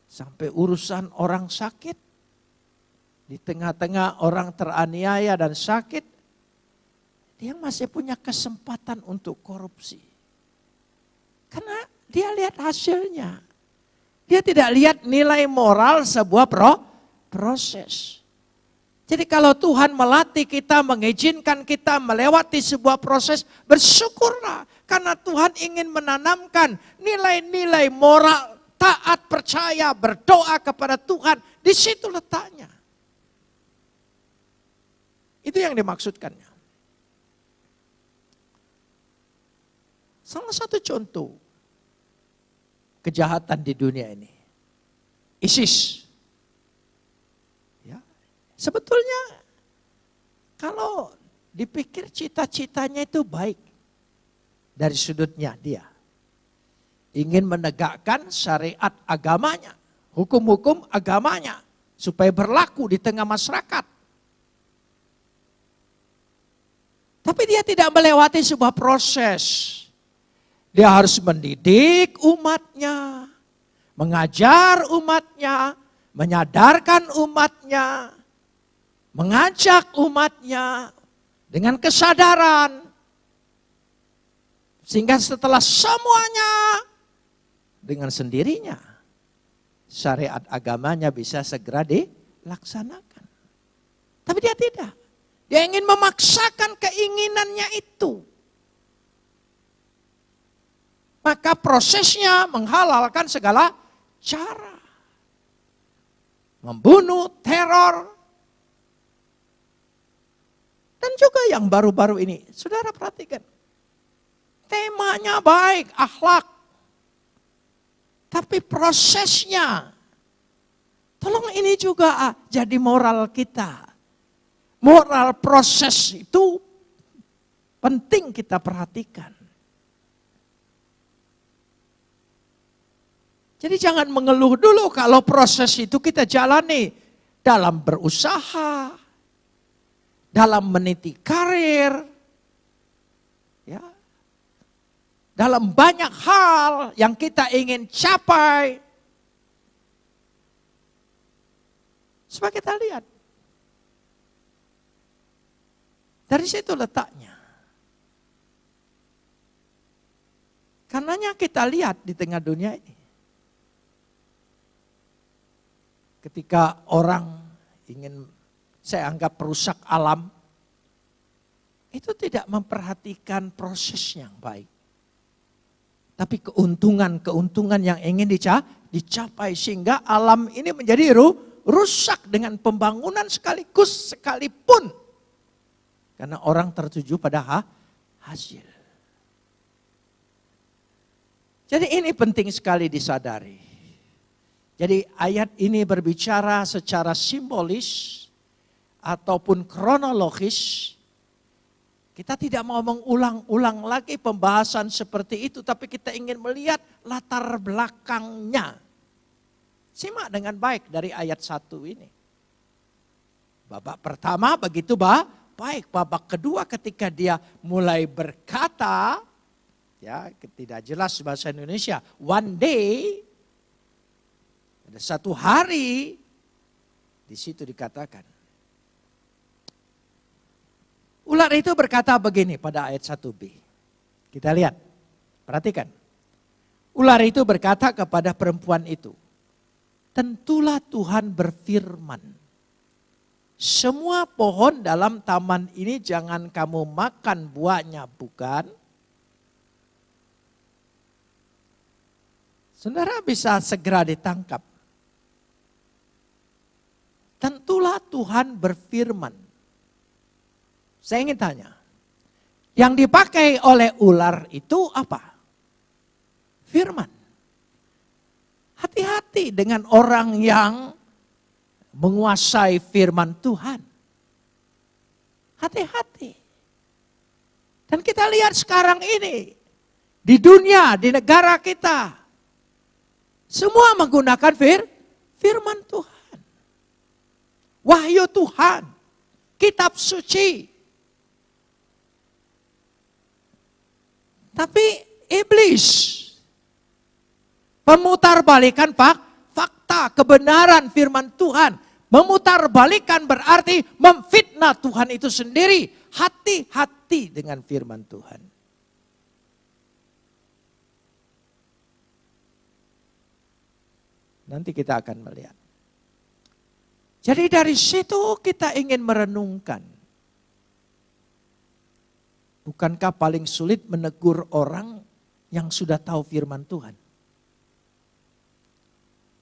Speaker 3: sampai urusan orang sakit. Di tengah-tengah orang teraniaya dan sakit, dia masih punya kesempatan untuk korupsi. Karena dia lihat hasilnya. Dia tidak lihat nilai moral sebuah proses. Jadi kalau Tuhan melatih kita, mengizinkan kita melewati sebuah proses, bersyukurlah. Karena Tuhan ingin menanamkan nilai-nilai moral, taat, percaya, berdoa kepada Tuhan. Di situ letaknya. Itu yang dimaksudkannya. Salah satu contoh kejahatan di dunia ini, ISIS. Ya, sebetulnya kalau dipikir cita-citanya itu baik dari sudutnya dia. Ingin menegakkan syariat agamanya, hukum-hukum agamanya supaya berlaku di tengah masyarakat. Tapi dia tidak melewati sebuah proses. Dia harus mendidik umatnya, mengajar umatnya, menyadarkan umatnya, mengajak umatnya dengan kesadaran. Sehingga setelah semuanya dengan sendirinya syariat agamanya bisa segera dilaksanakan. Tapi dia tidak. Dia ingin memaksakan keinginannya itu. Maka prosesnya menghalalkan segala cara. Membunuh, teror. Dan juga yang baru-baru ini. Saudara perhatikan. Temanya baik, akhlak. Tapi prosesnya. Tolong ini juga jadi moral kita. Moral proses itu penting kita perhatikan. Jadi jangan mengeluh dulu kalau proses itu kita jalani dalam berusaha, dalam meniti karir, ya, dalam banyak hal yang kita ingin capai. Supaya kita lihat. Dari situ letaknya. Karenanya kita lihat di tengah dunia ini. Ketika orang ingin, saya anggap perusak alam, itu tidak memperhatikan proses yang baik. Tapi keuntungan yang ingin dicapai sehingga alam ini menjadi rusak dengan pembangunan sekaligus sekalipun. Karena orang tertuju pada hasil. Jadi ini penting sekali disadari. Jadi ayat ini berbicara secara simbolis ataupun kronologis. Kita tidak mau mengulang-ulang lagi pembahasan seperti itu. Tapi kita ingin melihat latar belakangnya. Simak dengan baik dari ayat 1 ini. Babak pertama begitu baik, babak kedua ketika dia mulai berkata, ya tidak jelas bahasa Indonesia, one day, ada satu hari, di situ dikatakan. Ular itu berkata begini pada ayat 1b. Kita lihat, perhatikan. Ular itu berkata kepada perempuan itu, tentulah Tuhan berfirman. Semua pohon dalam taman ini jangan kamu makan buahnya, bukan? Saudara bisa segera ditangkap. Tentulah Tuhan berfirman. Saya ingin tanya, yang dipakai oleh ular itu apa? Firman. Hati-hati dengan orang yang menguasai firman Tuhan. Hati-hati. Dan kita lihat sekarang ini, di dunia, di negara kita, semua menggunakan firman Tuhan. Wahyu Tuhan, kitab suci. Tapi iblis memutarbalikan fakta, kebenaran firman Tuhan. Memutarbalikan berarti memfitnah Tuhan itu sendiri. Hati-hati dengan firman Tuhan. Nanti kita akan melihat. Jadi dari situ kita ingin merenungkan. Bukankah paling sulit menegur orang yang sudah tahu firman Tuhan?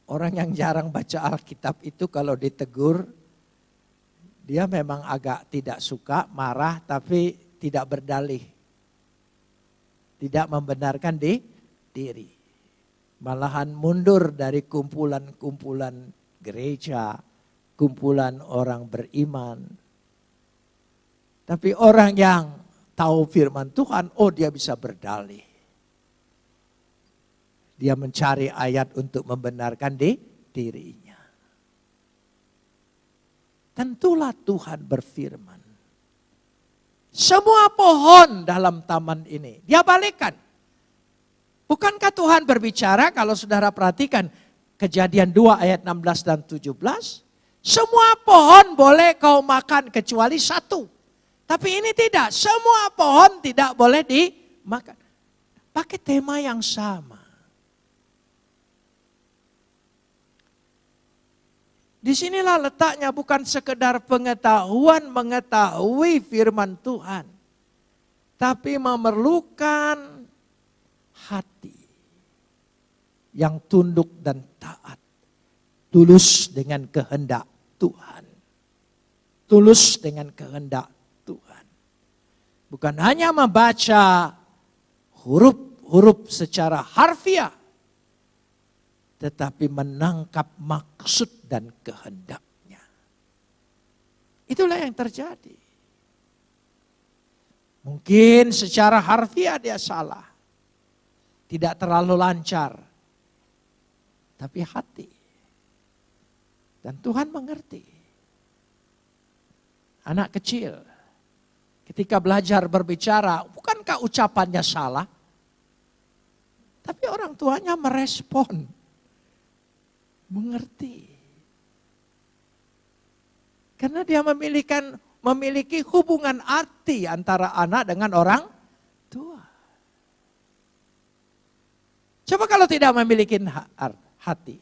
Speaker 3: Orang yang jarang baca Alkitab itu kalau ditegur, dia memang agak tidak suka, marah, tapi tidak berdalih. Tidak membenarkan diri. Malahan mundur dari kumpulan-kumpulan gereja, kumpulan orang beriman. Tapi orang yang tahu firman Tuhan, oh dia bisa berdalih. Dia mencari ayat untuk membenarkan dirinya. Tentulah Tuhan berfirman. Semua pohon dalam taman ini, dia balikkan. Bukankah Tuhan berbicara kalau saudara perhatikan Kejadian 2 ayat 16 dan 17. Semua pohon boleh kau makan kecuali satu. Tapi ini tidak, semua pohon tidak boleh dimakan. Pakai tema yang sama. Disinilah letaknya bukan sekedar pengetahuan mengetahui firman Tuhan. Tapi memerlukan hati yang tunduk dan taat. Tulus dengan kehendak Tuhan. Tulus dengan kehendak Tuhan. Bukan hanya membaca huruf-huruf secara harfiah. Tetapi menangkap maksud dan kehendaknya. Itulah yang terjadi. Mungkin secara harfiah dia salah. Tidak terlalu lancar. Tapi hati. Dan Tuhan mengerti. Anak kecil. Ketika belajar berbicara. Bukankah ucapannya salah? Tapi orang tuanya merespon. Mengerti. Karena dia memiliki hubungan arti antara anak dengan orang tua. Coba kalau tidak memiliki hati.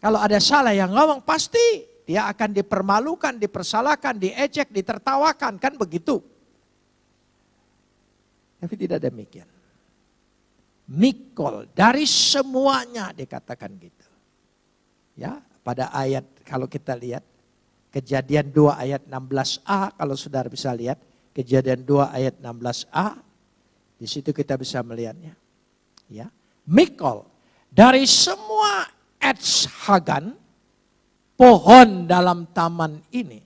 Speaker 3: Kalau ada salah yang ngomong pasti dia akan dipermalukan, dipersalahkan, diejek, ditertawakan. Kan begitu. Tapi tidak demikian. Mikol dari semuanya dikatakan gitu. Ya, pada ayat kalau kita lihat Kejadian 2 ayat 16a kalau saudara bisa lihat Kejadian 2 ayat 16a di situ kita bisa melihatnya. Ya, Mikol dari semua Etz Hagan pohon dalam taman ini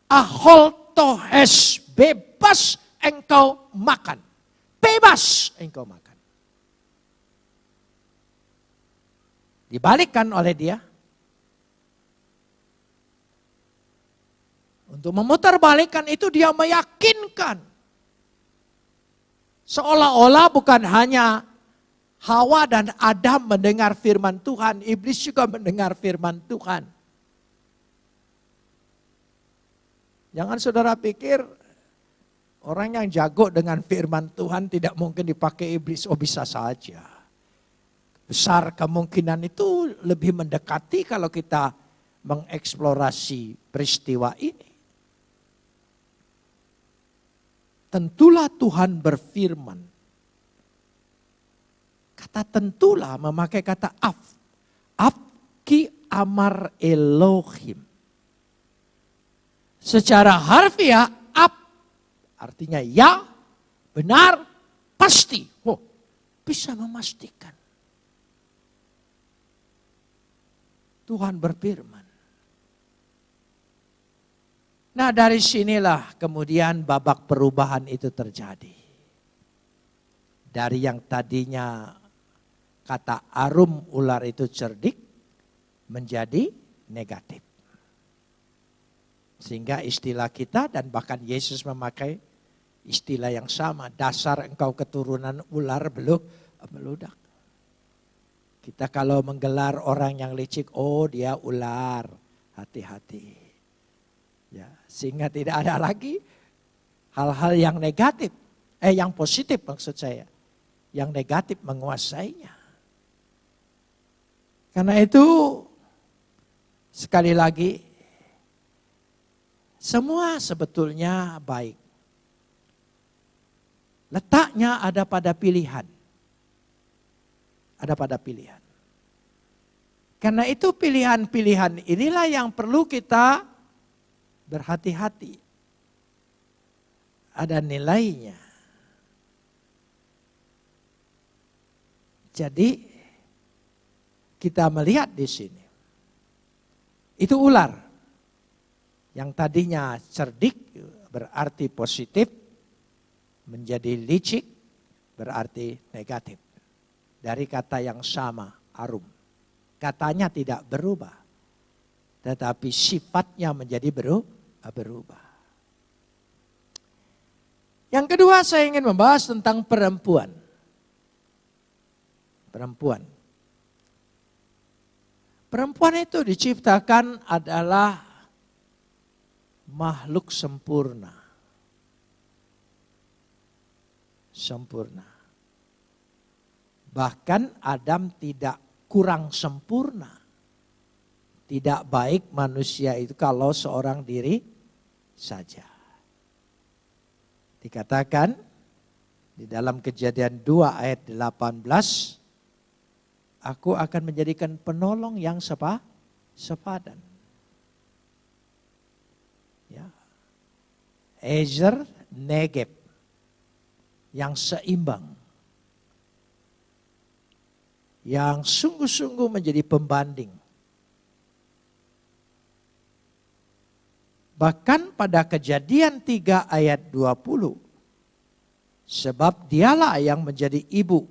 Speaker 3: Ahol tohes bebas engkau makan. Bebas engkau makan. Dibalikkan oleh dia. Untuk memutarbalikkan itu dia meyakinkan. Seolah-olah bukan hanya Hawa dan Adam mendengar firman Tuhan. Iblis juga mendengar firman Tuhan. Jangan saudara pikir orang yang jago dengan firman Tuhan tidak mungkin dipakai iblis. Oh bisa saja. Besar kemungkinan itu lebih mendekati kalau kita mengeksplorasi peristiwa ini. Tentulah Tuhan berfirman. Kata tentulah memakai kata af. Af ki amar Elohim. Secara harfiah, artinya ya, benar, pasti. Oh, bisa memastikan. Tuhan berfirman. Nah, dari sinilah kemudian babak perubahan itu terjadi. Dari yang tadinya kata arum ular itu cerdik menjadi negatif. Sehingga istilah kita dan bahkan Yesus memakai istilah yang sama. Dasar engkau keturunan ular beludak. Kita kalau menggelar orang yang licik, oh dia ular, hati-hati. Ya, sehingga tidak ada lagi hal-hal yang negatif, yang positif maksud saya, yang negatif menguasainya. Karena itu sekali lagi semua sebetulnya baik. Letaknya ada pada pilihan. Ada pada pilihan. Karena itu pilihan-pilihan inilah yang perlu kita berhati-hati. Ada nilainya. Jadi kita melihat di sini. Itu ular. Yang tadinya cerdik berarti positif. Menjadi licik berarti negatif. Dari kata yang sama, arum. Katanya tidak berubah. Tetapi sifatnya menjadi berubah. Yang kedua saya ingin membahas tentang perempuan. Perempuan. Perempuan itu diciptakan adalah makhluk sempurna. Sempurna. Bahkan Adam tidak kurang sempurna. Tidak baik manusia itu kalau seorang diri saja. Dikatakan di dalam Kejadian 2 ayat 18, aku akan menjadikan penolong yang sepadan. Ya. Ezer Negeb yang seimbang. Yang sungguh-sungguh menjadi pembanding. Bahkan pada Kejadian 3 ayat 20. Sebab dialah yang menjadi ibu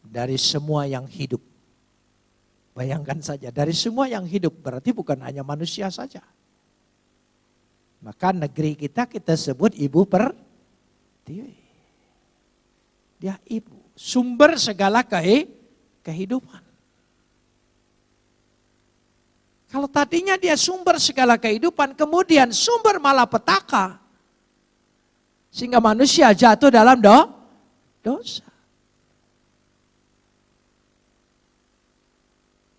Speaker 3: dari semua yang hidup. Bayangkan saja, dari semua yang hidup berarti bukan hanya manusia saja. Maka negeri kita sebut ibu pertiwi. Dia ibu, sumber segala kehidupan. Kalau tadinya dia sumber segala kehidupan, kemudian sumber malapetaka. Sehingga manusia jatuh dalam dosa.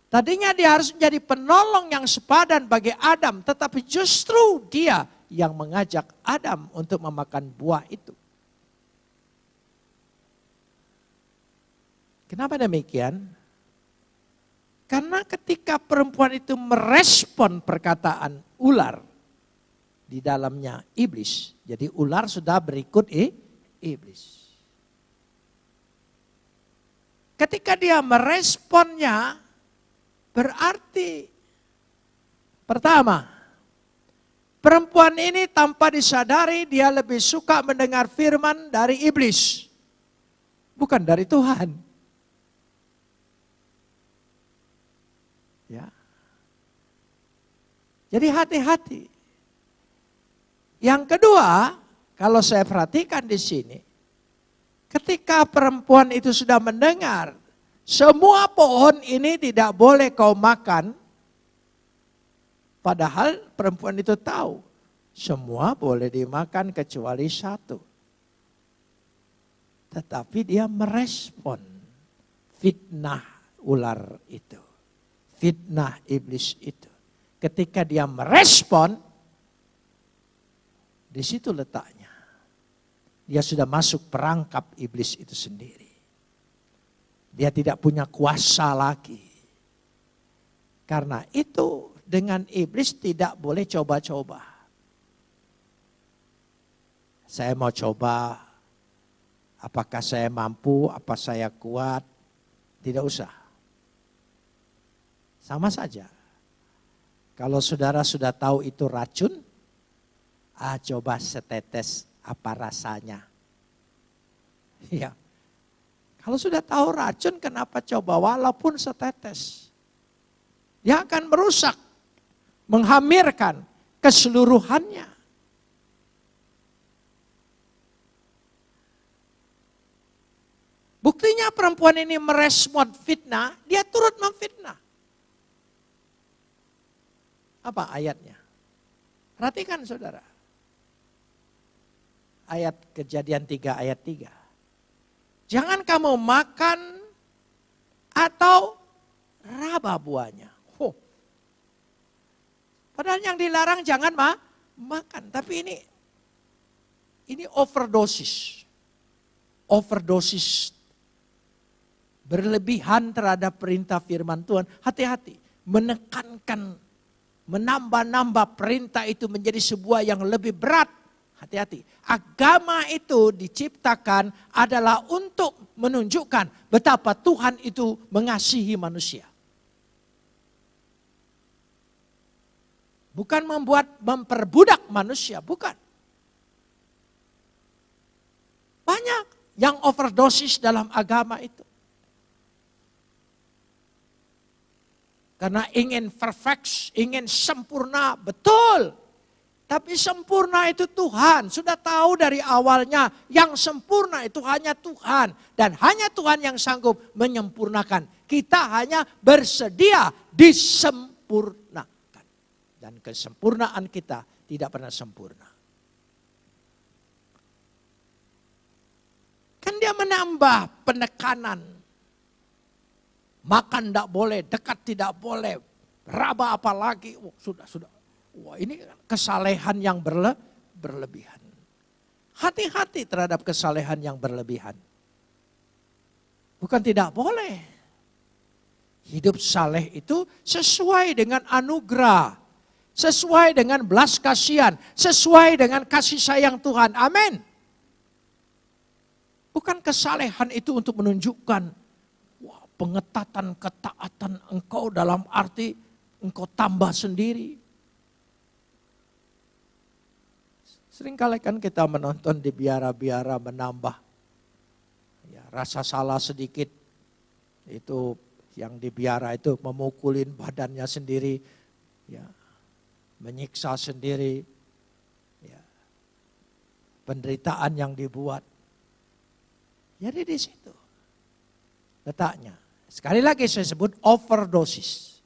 Speaker 3: Tadinya dia harus menjadi penolong yang sepadan bagi Adam. Tetapi justru dia yang mengajak Adam untuk memakan buah itu. Kenapa demikian? Karena ketika perempuan itu merespon perkataan ular, di dalamnya iblis. Jadi ular sudah berikut iblis. Ketika dia meresponnya, berarti pertama, perempuan ini tanpa disadari dia lebih suka mendengar firman dari iblis. Bukan dari Tuhan. Ya. Jadi hati-hati. Yang kedua, kalau saya perhatikan di sini, ketika perempuan itu sudah mendengar, semua pohon ini tidak boleh kau makan, padahal perempuan itu tahu, semua boleh dimakan kecuali satu. Tetapi dia merespon fitnah ular itu. Fitnah iblis itu. Ketika dia merespon, di situ letaknya. Dia sudah masuk perangkap iblis itu sendiri. Dia tidak punya kuasa lagi. Karena itu dengan iblis tidak boleh coba-coba. Saya mau coba, apakah saya mampu, apa saya kuat, tidak usah. Sama saja. Kalau saudara sudah tahu itu racun, coba setetes apa rasanya. Ya. Kalau sudah tahu racun, kenapa coba walaupun setetes? Dia akan merusak, menghamirkan keseluruhannya. Buktinya perempuan ini merespon fitnah, dia turut memfitnah. Apa ayatnya? Perhatikan saudara. Ayat Kejadian 3 ayat 3. Jangan kamu makan atau raba buahnya. Padahal yang dilarang jangan makan. Tapi ini overdosis. Overdosis. Berlebihan terhadap perintah firman Tuhan. Hati-hati. Menekankan, menambah-nambah perintah itu menjadi sebuah yang lebih berat. Hati-hati. Agama itu diciptakan adalah untuk menunjukkan betapa Tuhan itu mengasihi manusia. Bukan memperbudak manusia, bukan. Banyak yang overdosis dalam agama itu. Karena ingin perfect, ingin sempurna, betul. Tapi sempurna itu Tuhan, sudah tahu dari awalnya yang sempurna itu hanya Tuhan. Dan hanya Tuhan yang sanggup menyempurnakan. Kita hanya bersedia disempurnakan. Dan kesempurnaan kita tidak pernah sempurna. Kan dia menambah penekanan. Makan tidak boleh, dekat tidak boleh, raba apalagi. Sudah. Wah, ini kesalehan yang berlebihan. Hati-hati terhadap kesalehan yang berlebihan. Bukan tidak boleh. Hidup saleh itu sesuai dengan anugerah. Sesuai dengan belas kasihan. Sesuai dengan kasih sayang Tuhan. Amin. Bukan kesalehan itu untuk menunjukkan pengetatan, ketaatan engkau dalam arti engkau tambah sendiri. Seringkali kan kita menonton di biara-biara menambah. Ya, rasa salah sedikit. Itu yang di biara itu memukulin badannya sendiri. Ya, menyiksa sendiri. Ya, penderitaan yang dibuat. Jadi di situ letaknya. Sekali lagi saya sebut overdosis.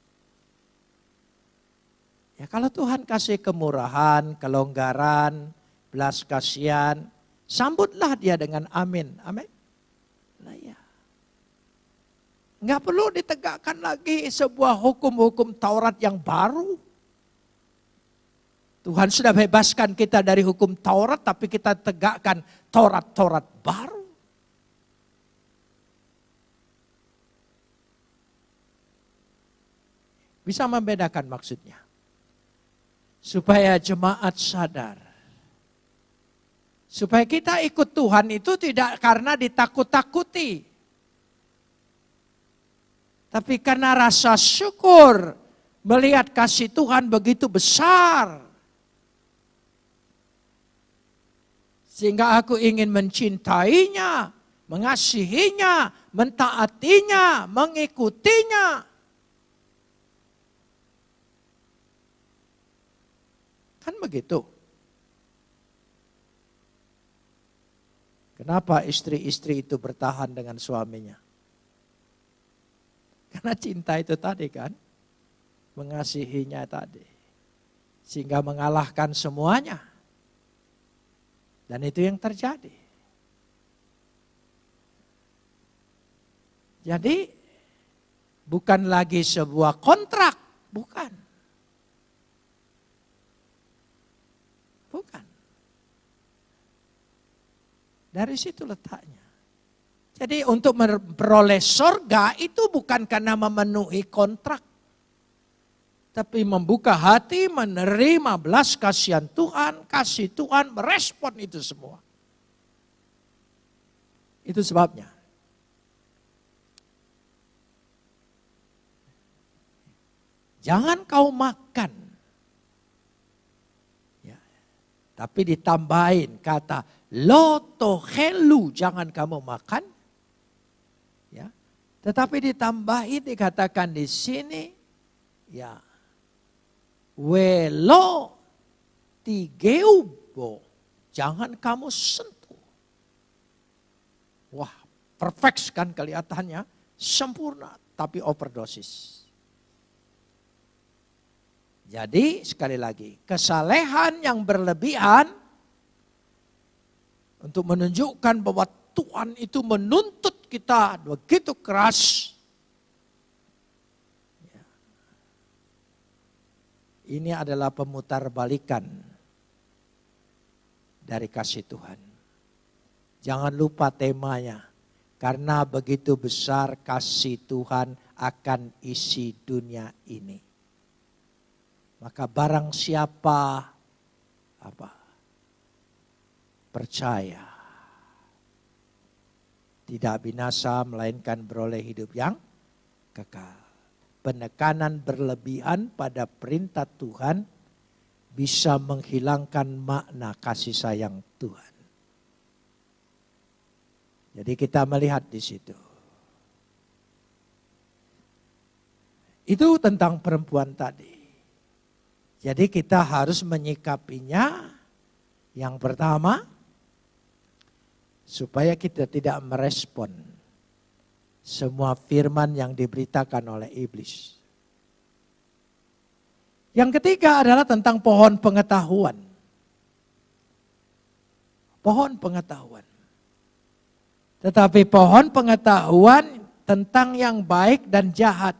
Speaker 3: Ya, kalau Tuhan kasih kemurahan, kelonggaran, belas kasihan, sambutlah dia dengan amin. Amin. Nah ya. Nggak perlu ditegakkan lagi sebuah hukum-hukum Taurat yang baru. Tuhan sudah bebaskan kita dari hukum Taurat, tapi kita tegakkan Taurat-Taurat baru. Bisa membedakan maksudnya. Supaya jemaat sadar. Supaya kita ikut Tuhan itu tidak karena ditakut-takuti. Tapi karena rasa syukur melihat kasih Tuhan begitu besar. Sehingga aku ingin mencintainya, mengasihinya, mentaatinya, mengikutinya. Kan begitu. Kenapa istri-istri itu bertahan dengan suaminya? Karena cinta itu tadi kan. Mengasihinya tadi. Sehingga mengalahkan semuanya. Dan itu yang terjadi. Jadi bukan lagi sebuah kontrak. Bukan. Bukan. Dari situ letaknya. Jadi untuk memperoleh sorga itu bukan karena memenuhi kontrak. Tapi membuka hati, menerima belas kasihan Tuhan, kasih Tuhan, merespon itu semua. Itu sebabnya. Jangan kau makan. Ya. Tapi ditambahin kata lo tohelu, jangan kamu makan. Ya. Tetapi ditambahin dikatakan di sini, ya, welo tigeubo, jangan kamu sentuh. Wah, perfect kan kelihatannya, sempurna tapi overdosis. Jadi sekali lagi, kesalehan yang berlebihan untuk menunjukkan bahwa Tuhan itu menuntut kita begitu keras. Ini adalah pemutarbalikan dari kasih Tuhan. Jangan lupa temanya. Karena begitu besar kasih Tuhan akan isi dunia ini. Maka barang siapa percaya tidak binasa melainkan beroleh hidup yang kekal. Penekanan berlebihan pada perintah Tuhan bisa menghilangkan makna kasih sayang Tuhan. Jadi kita melihat di situ. Itu tentang perempuan tadi. Jadi kita harus menyikapinya yang pertama supaya kita tidak merespon semua firman yang diberitakan oleh iblis. Yang ketiga adalah tentang pohon pengetahuan. Pohon pengetahuan. Tetapi pohon pengetahuan tentang yang baik dan jahat.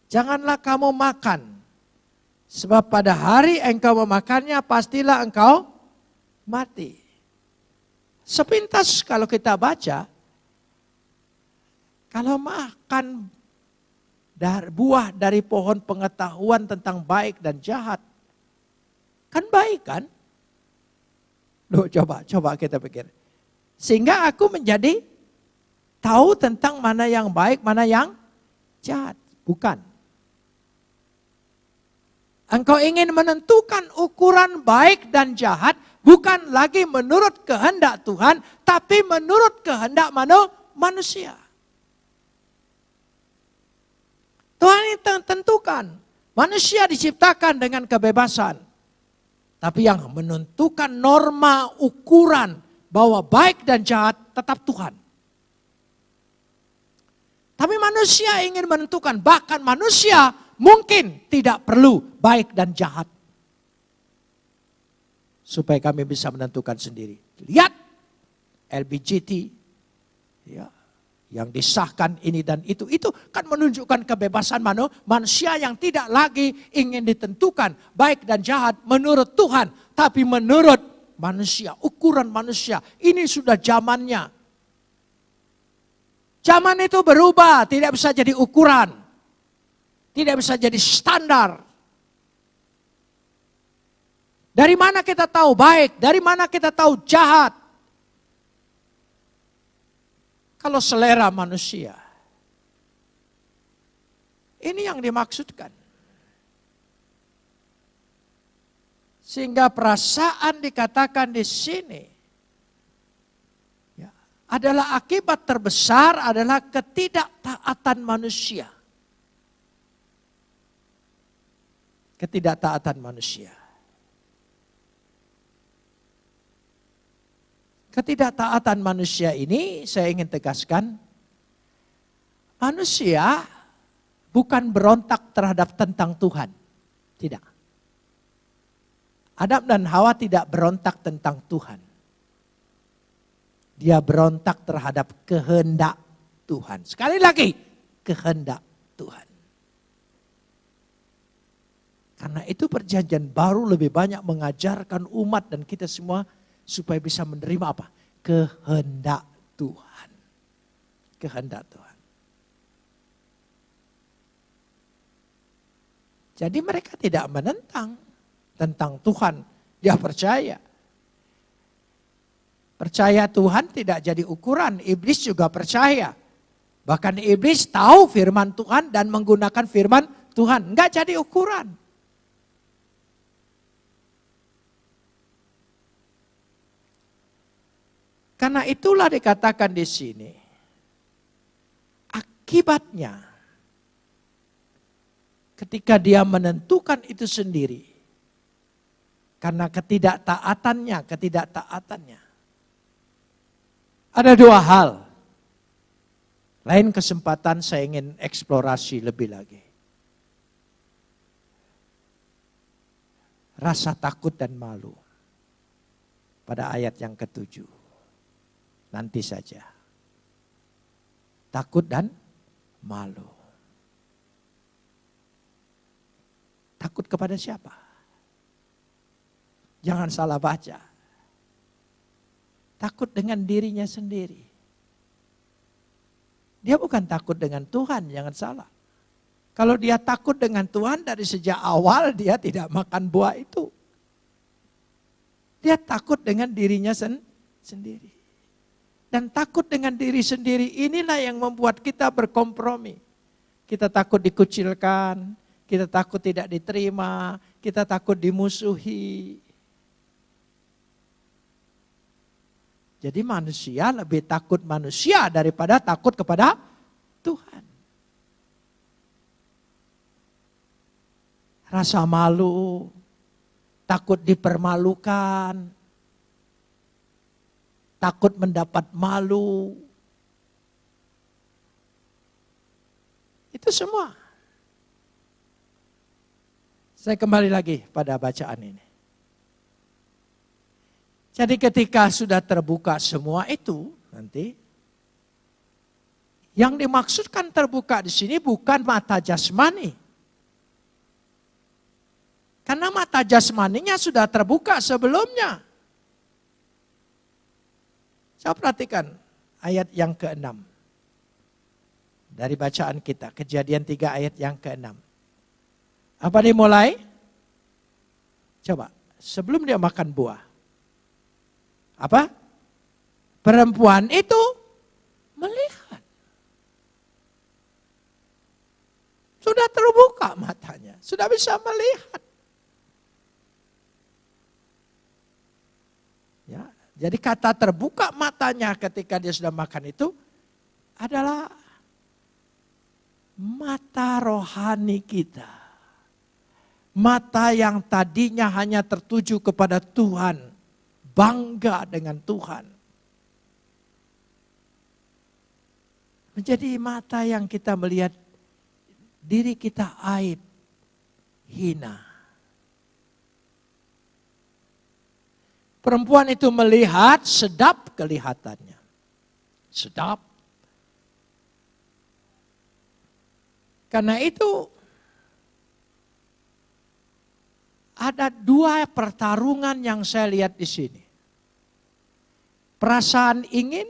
Speaker 3: Janganlah kamu makan. Sebab pada hari engkau memakannya pastilah engkau mati. Sepintas kalau kita baca, kalau makan buah dari pohon pengetahuan tentang baik dan jahat, kan baik kan? Loh, coba kita pikir. Sehingga aku menjadi tahu tentang mana yang baik, mana yang jahat. Bukan. Engkau ingin menentukan ukuran baik dan jahat, bukan lagi menurut kehendak Tuhan, tapi menurut kehendak manusia. Tuhan itu tentukan. Manusia diciptakan dengan kebebasan. Tapi yang menentukan norma ukuran bahwa baik dan jahat tetap Tuhan. Tapi manusia ingin menentukan, bahkan manusia mungkin tidak perlu baik dan jahat. Supaya kami bisa menentukan sendiri. Lihat LBGT, ya, yang disahkan ini dan itu kan menunjukkan kebebasan manusia yang tidak lagi ingin ditentukan baik dan jahat menurut Tuhan, tapi menurut manusia, ukuran manusia. Ini sudah zamannya. Zaman itu berubah, tidak bisa jadi ukuran, tidak bisa jadi standar. Dari mana kita tahu baik, dari mana kita tahu jahat? Kalau selera manusia. Ini yang dimaksudkan. Sehingga perasaan dikatakan di sini ya, adalah akibat terbesar adalah ketidaktaatan manusia. Ketidaktaatan manusia. Ketidaktaatan manusia ini saya ingin tegaskan, manusia bukan berontak terhadap tentang Tuhan. Tidak. Adam dan Hawa tidak berontak tentang Tuhan. Dia berontak terhadap kehendak Tuhan. Sekali lagi, kehendak Tuhan. Karena itu perjanjian baru lebih banyak mengajarkan umat dan kita semua supaya bisa menerima apa? Kehendak Tuhan. Kehendak Tuhan. Jadi mereka tidak menentang tentang Tuhan. Dia percaya. Percaya Tuhan tidak jadi ukuran. Iblis juga percaya. Bahkan iblis tahu firman Tuhan dan menggunakan firman Tuhan. Enggak jadi ukuran. Karena itulah dikatakan di sini. Akibatnya. Ketika dia menentukan itu sendiri. Karena ketidaktaatannya. Ada dua hal. Lain kesempatan saya ingin eksplorasi lebih lagi. Rasa takut dan malu. Pada ayat yang ke-7. Nanti saja. Takut dan malu. Takut kepada siapa? Jangan salah baca. Takut dengan dirinya sendiri. Dia bukan takut dengan Tuhan, jangan salah. Kalau dia takut dengan Tuhan dari sejak awal dia tidak makan buah itu. Dia takut dengan dirinya sendiri. Dan takut dengan diri sendiri inilah yang membuat kita berkompromi. Kita takut dikucilkan, kita takut tidak diterima, kita takut dimusuhi. Jadi manusia lebih takut manusia daripada takut kepada Tuhan. Rasa malu, takut dipermalukan, takut mendapat malu. Itu semua. Saya kembali lagi pada bacaan ini. Jadi ketika sudah terbuka semua itu nanti, yang dimaksudkan terbuka di sini bukan mata jasmani. Karena mata jasmaninya sudah terbuka sebelumnya. Saya perhatikan ayat yang ke-6. Dari bacaan kita, Kejadian 3 ayat yang ke-6. Apa dimulai? Coba, sebelum dia makan buah. Apa? Perempuan itu melihat. Sudah terbuka matanya, sudah bisa melihat. Ya, jadi kata terbuka matanya ketika dia sudah makan itu adalah mata rohani kita. Mata yang tadinya hanya tertuju kepada Tuhan. Bangga dengan Tuhan. Menjadi mata yang kita melihat diri kita aib, hina. Perempuan itu melihat sedap kelihatannya. Sedap. Karena itu ada dua pertarungan yang saya lihat di sini. Perasaan ingin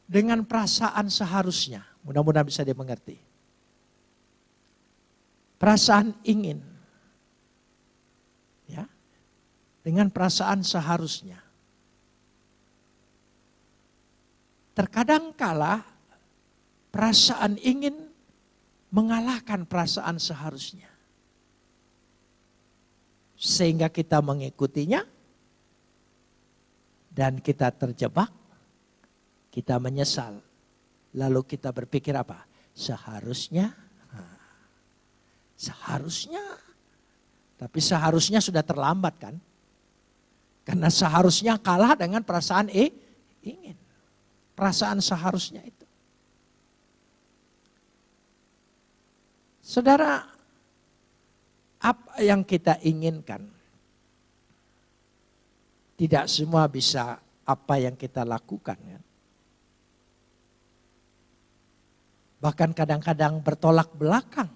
Speaker 3: dengan perasaan seharusnya. Mudah-mudahan bisa dimengerti. Perasaan ingin. Ya. Dengan perasaan seharusnya. Terkadang kala perasaan ingin mengalahkan perasaan seharusnya. Sehingga kita mengikutinya. Dan kita terjebak, kita menyesal. Lalu kita berpikir apa? Seharusnya. Tapi seharusnya sudah terlambat kan? Karena seharusnya kalah dengan perasaan ingin. Perasaan seharusnya itu. Saudara, apa yang kita inginkan? Tidak semua bisa apa yang kita lakukan. Kan? Bahkan kadang-kadang bertolak belakang.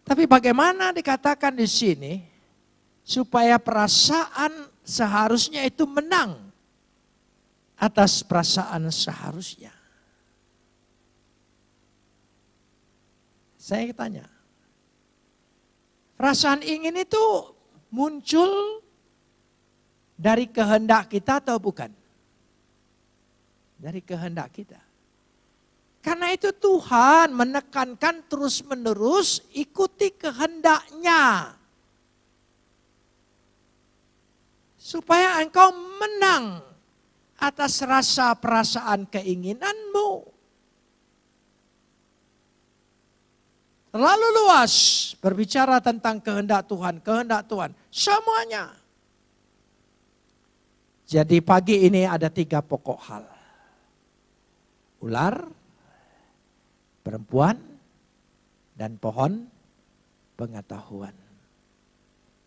Speaker 3: Tapi bagaimana dikatakan di sini supaya perasaan seharusnya itu menang atas perasaan seharusnya. Saya tanya, perasaan ingin itu muncul dari kehendak kita atau bukan? Dari kehendak kita. Karena itu Tuhan menekankan terus-menerus ikuti kehendaknya. Supaya engkau menang atas rasa perasaan keinginanmu. Terlalu luas berbicara tentang kehendak Tuhan, semuanya. Jadi pagi ini ada 3 pokok hal. Ular, perempuan, dan pohon pengetahuan.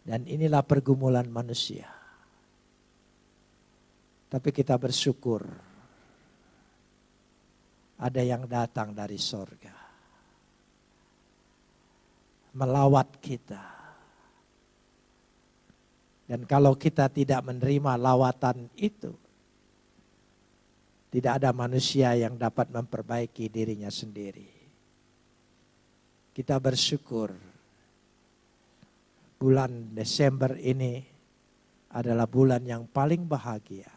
Speaker 3: Dan inilah pergumulan manusia. Tapi kita bersyukur ada yang datang dari sorga. Melawat kita. Dan kalau kita tidak menerima lawatan itu, tidak ada manusia yang dapat memperbaiki dirinya sendiri. Kita bersyukur bulan Desember ini adalah bulan yang paling bahagia.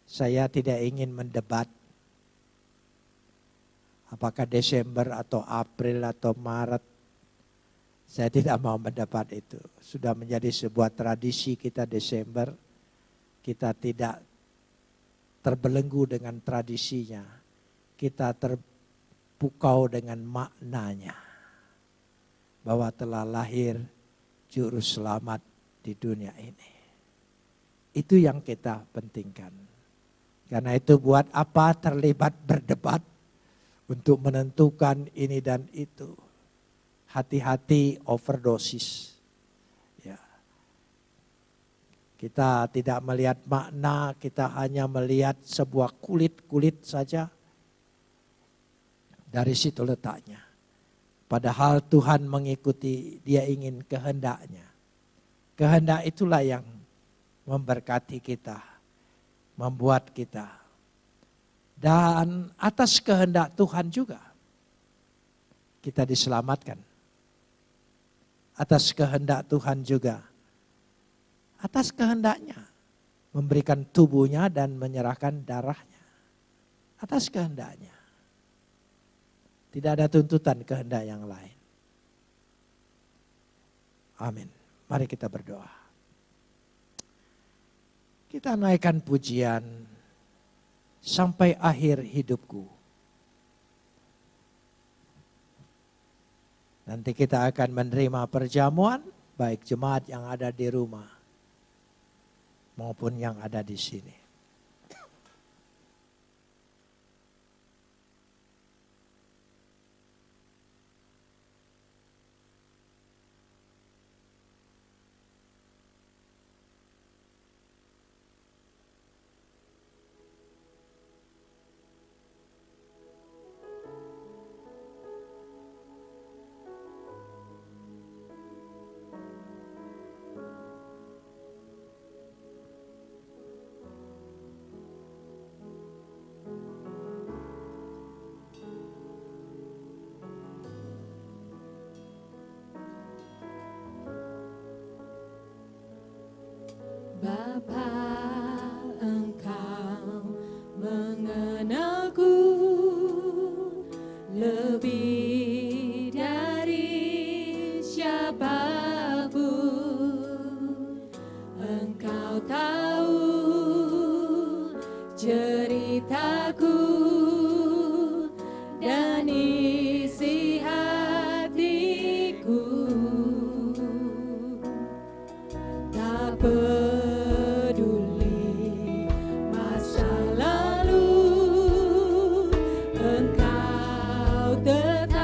Speaker 3: Saya tidak ingin mendebat apakah Desember atau April atau Maret. Saya tidak mau mendebat itu. Sudah menjadi sebuah tradisi kita Desember. Kita tidak terbelenggu dengan tradisinya. Kita terpukau dengan maknanya. Bahwa telah lahir juru selamat di dunia ini. Itu yang kita pentingkan. Karena itu buat apa terlibat berdebat untuk menentukan ini dan itu. Hati-hati overdosis. Ya. Kita tidak melihat makna, kita hanya melihat sebuah kulit-kulit saja. Dari situ letaknya. Padahal Tuhan mengikuti, dia ingin kehendaknya. Kehendak itulah yang memberkati kita. Membuat kita. Dan atas kehendak Tuhan juga. Kita diselamatkan. Atas kehendak Tuhan juga. Atas kehendaknya. Memberikan tubuhnya dan menyerahkan darahnya. Atas kehendaknya. Tidak ada tuntutan kehendak yang lain. Amin. Mari kita berdoa. Kita naikkan pujian sampai akhir hidupku. Nanti kita akan menerima perjamuan baik jemaat yang ada di rumah maupun yang ada di sini.
Speaker 2: Bapa, Engkau mengenalku lebih dari siapapun. Engkau tahu ceritaku dan isi hatiku. Tak peduli masa lalu, Engkau tetap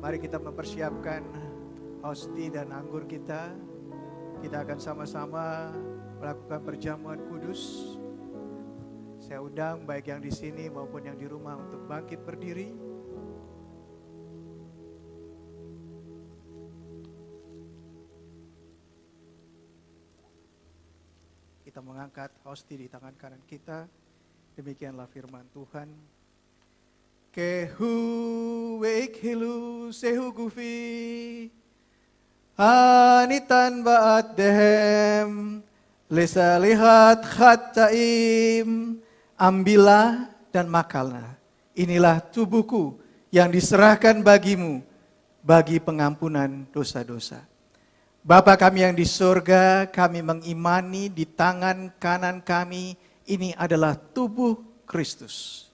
Speaker 1: Mari kita mempersiapkan hosti dan anggur kita. Kita akan sama-sama melakukan perjamuan kudus. Saya undang baik yang di sini maupun yang di rumah untuk bangkit berdiri. Kita mengangkat hosti di tangan kanan kita. Demikianlah firman Tuhan. Kehu weik hilu sehu gufi anitan baat dehem lesa lihat khattaim. Ambillah dan makanlah. Inilah tubuhku yang diserahkan bagimu bagi pengampunan dosa-dosa. Bapa kami yang di surga, kami mengimani di tangan kanan kami ini adalah tubuh Kristus.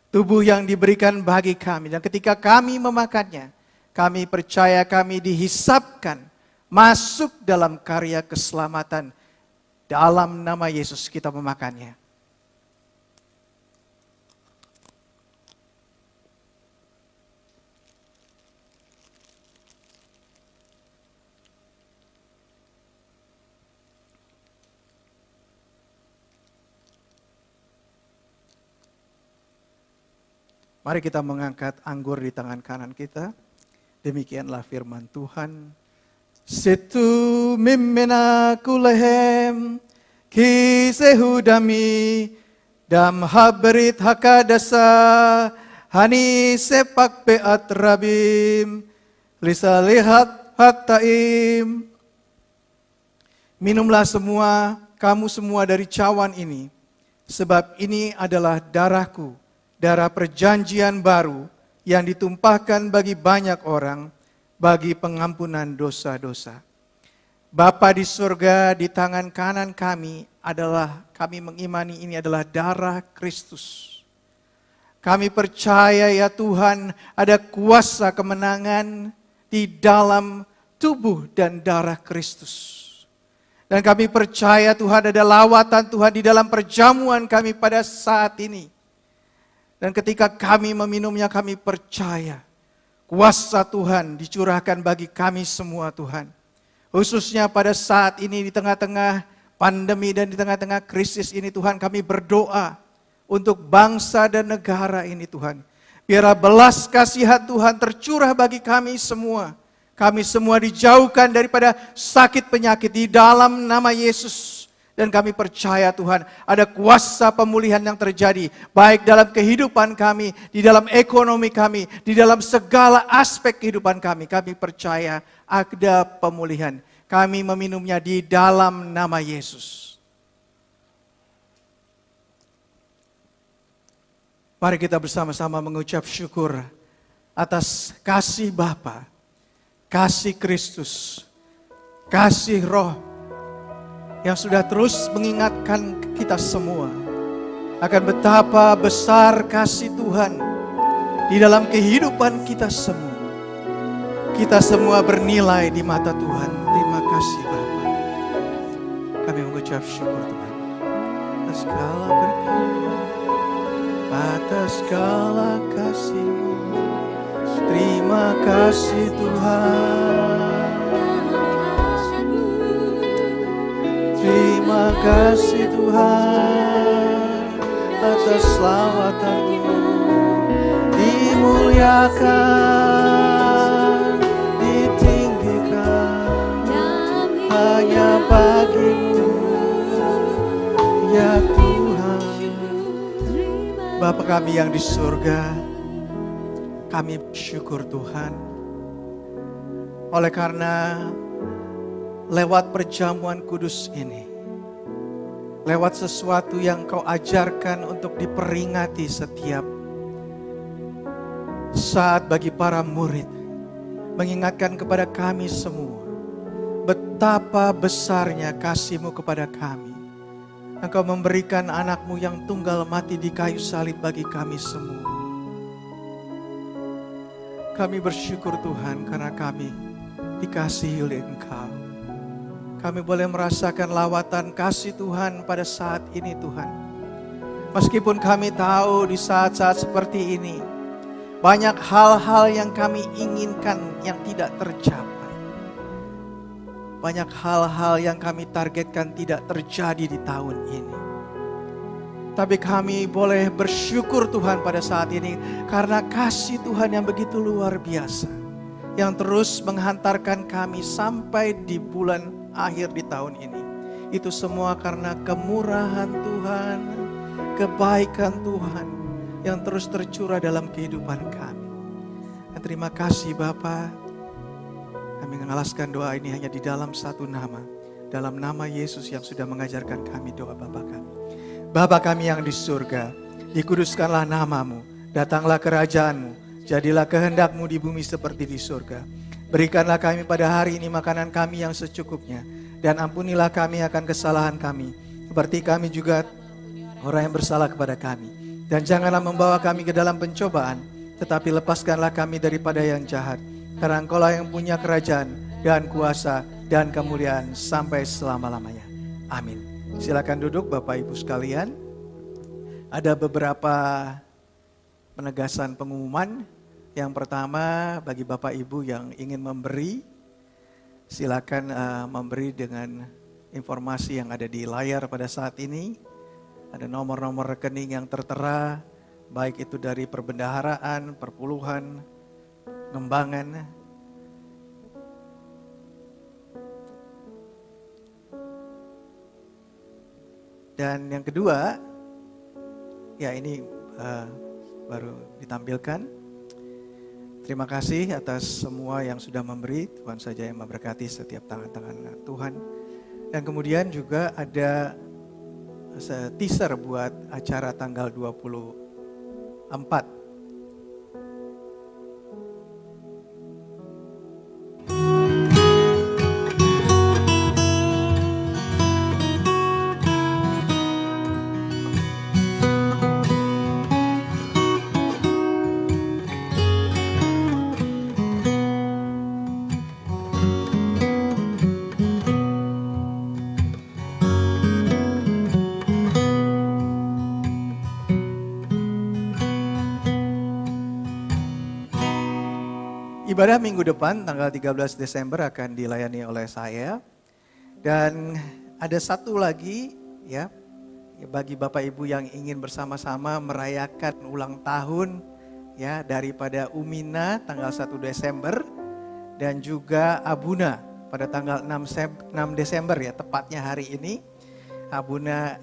Speaker 1: Tubuh yang diberikan bagi kami. Dan ketika kami memakannya, kami percaya kami dihisapkan masuk dalam karya keselamatan. Dalam nama Yesus kita memakannya. Mari kita mengangkat anggur di tangan kanan kita. Demikianlah firman Tuhan. Setu mimmena kulehem kisehu dami dam habrit hakadasa hani sepak beat rabim lisa lihat hattaim. Minumlah semua, kamu semua dari cawan ini, sebab ini adalah darahku, darah perjanjian baru yang ditumpahkan bagi banyak orang bagi pengampunan dosa-dosa. Bapa di surga, di tangan kanan kami kami mengimani ini adalah darah Kristus. Kami percaya ya Tuhan ada kuasa kemenangan di dalam tubuh dan darah Kristus. Dan kami percaya Tuhan ada lawatan Tuhan di dalam perjamuan kami pada saat ini. Dan ketika kami meminumnya kami percaya kuasa Tuhan dicurahkan bagi kami semua Tuhan. Khususnya pada saat ini di tengah-tengah pandemi dan di tengah-tengah krisis ini Tuhan kami berdoa untuk bangsa dan negara ini Tuhan. Biarlah belas kasihan Tuhan tercurah bagi kami semua. Kami semua dijauhkan daripada sakit penyakit di dalam nama Yesus. Dan kami percaya Tuhan ada kuasa pemulihan yang terjadi. Baik dalam kehidupan kami, di dalam ekonomi kami, di dalam segala aspek kehidupan kami. Kami percaya ada pemulihan. Kami meminumnya di dalam nama Yesus. Mari kita bersama-sama mengucap syukur atas kasih Bapa, kasih Kristus, kasih Roh, yang sudah terus mengingatkan kita semua akan betapa besar kasih Tuhan di dalam kehidupan kita semua. Kita semua bernilai di mata Tuhan. Terima kasih Bapa. Kami mengucap syukur Tuhan atas segala berkat, atas segala kasih-Mu. Terima kasih Tuhan. Terima kasih Tuhan atas selawatan-Mu. Dimuliakan, ditinggikan hanya bagi-Mu ya Tuhan. Bapa kami yang di surga, kami bersyukur Tuhan oleh karena lewat perjamuan kudus ini, lewat sesuatu yang Kau ajarkan untuk diperingati setiap saat bagi para murid, mengingatkan kepada kami semua betapa besarnya kasih-Mu kepada kami. Engkau memberikan anak-Mu yang tunggal mati di kayu salib bagi kami semua. Kami bersyukur Tuhan karena kami dikasihi oleh Engkau. Kami boleh merasakan lawatan kasih Tuhan pada saat ini Tuhan. Meskipun kami tahu di saat-saat seperti ini, Banyak hal-hal yang kami inginkan yang tidak tercapai. Banyak hal-hal yang kami targetkan tidak terjadi di tahun ini. Tapi kami boleh bersyukur Tuhan pada saat ini karena kasih Tuhan yang begitu luar biasa. Yang terus menghantarkan kami sampai di bulan akhir di tahun ini. Itu semua karena kemurahan Tuhan, kebaikan Tuhan yang terus tercurah dalam kehidupan kami. Dan terima kasih Bapa. Kami mengalaskan doa ini hanya di dalam satu nama. Dalam nama Yesus yang sudah mengajarkan kami doa Bapa kami. Bapa kami yang di surga, dikuduskanlah namamu, datanglah kerajaanmu, jadilah kehendak-Mu di bumi seperti di surga. Berikanlah kami pada hari ini makanan kami yang secukupnya, dan ampunilah kami akan kesalahan kami, seperti kami juga orang yang bersalah kepada kami. Dan janganlah membawa kami ke dalam pencobaan, tetapi lepaskanlah kami daripada yang jahat. Karena Engkau-lah yang punya kerajaan dan kuasa dan kemuliaan sampai selama-lamanya. Amin. Silakan duduk Bapak Ibu sekalian. Ada beberapa penegasan pengumuman. Yang pertama bagi Bapak Ibu yang ingin memberi, silakan memberi dengan informasi yang ada di layar pada saat ini. Ada nomor-nomor rekening yang tertera, baik itu dari perbendaharaan, perpuluhan, pengembangan. Dan yang kedua, ya ini baru ditampilkan. Terima kasih atas semua yang sudah memberi. Tuhan saja yang memberkati setiap tangan-tangan Tuhan. Dan kemudian juga ada teaser buat acara tanggal 24. Ibadah minggu depan tanggal 13 Desember akan dilayani oleh saya. Dan ada satu lagi ya bagi Bapak Ibu yang ingin bersama-sama merayakan ulang tahun ya daripada Umina tanggal 1 Desember dan juga Abuna pada tanggal 6 Desember ya tepatnya hari ini. Abuna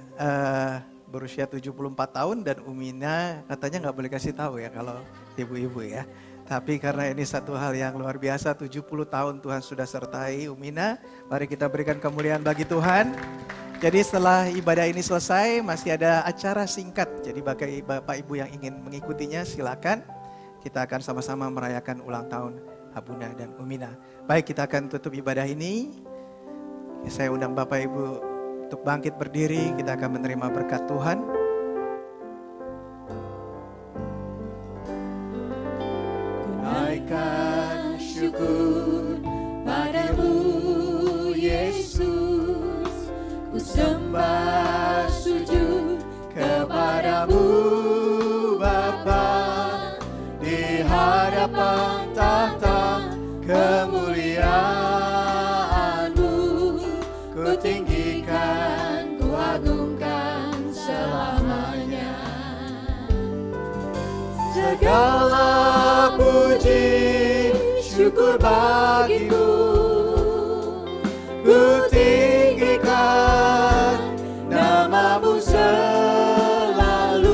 Speaker 1: berusia 74 tahun dan Umina katanya nggak boleh kasih tahu ya kalau ibu-ibu ya. Tapi karena ini satu hal yang luar biasa, 70 tahun Tuhan sudah sertai Umina. Mari kita berikan kemuliaan bagi Tuhan. Jadi setelah ibadah ini selesai masih ada acara singkat. Jadi bagi Bapak Ibu yang ingin mengikutinya silakan. Kita akan sama-sama merayakan ulang tahun Abuna dan Umina. Baik, kita akan tutup ibadah ini. Saya undang Bapak Ibu untuk bangkit berdiri. Kita akan menerima berkat Tuhan.
Speaker 4: Naikkan syukur padamu Yesus, ku sembah sujud kepadamu Bapa, di hadapan tahta kemuliaan-Mu, ku tinggikan, ku agungkan selamanya. Segala puji syukur bagimu, ku tinggikan namamu selalu.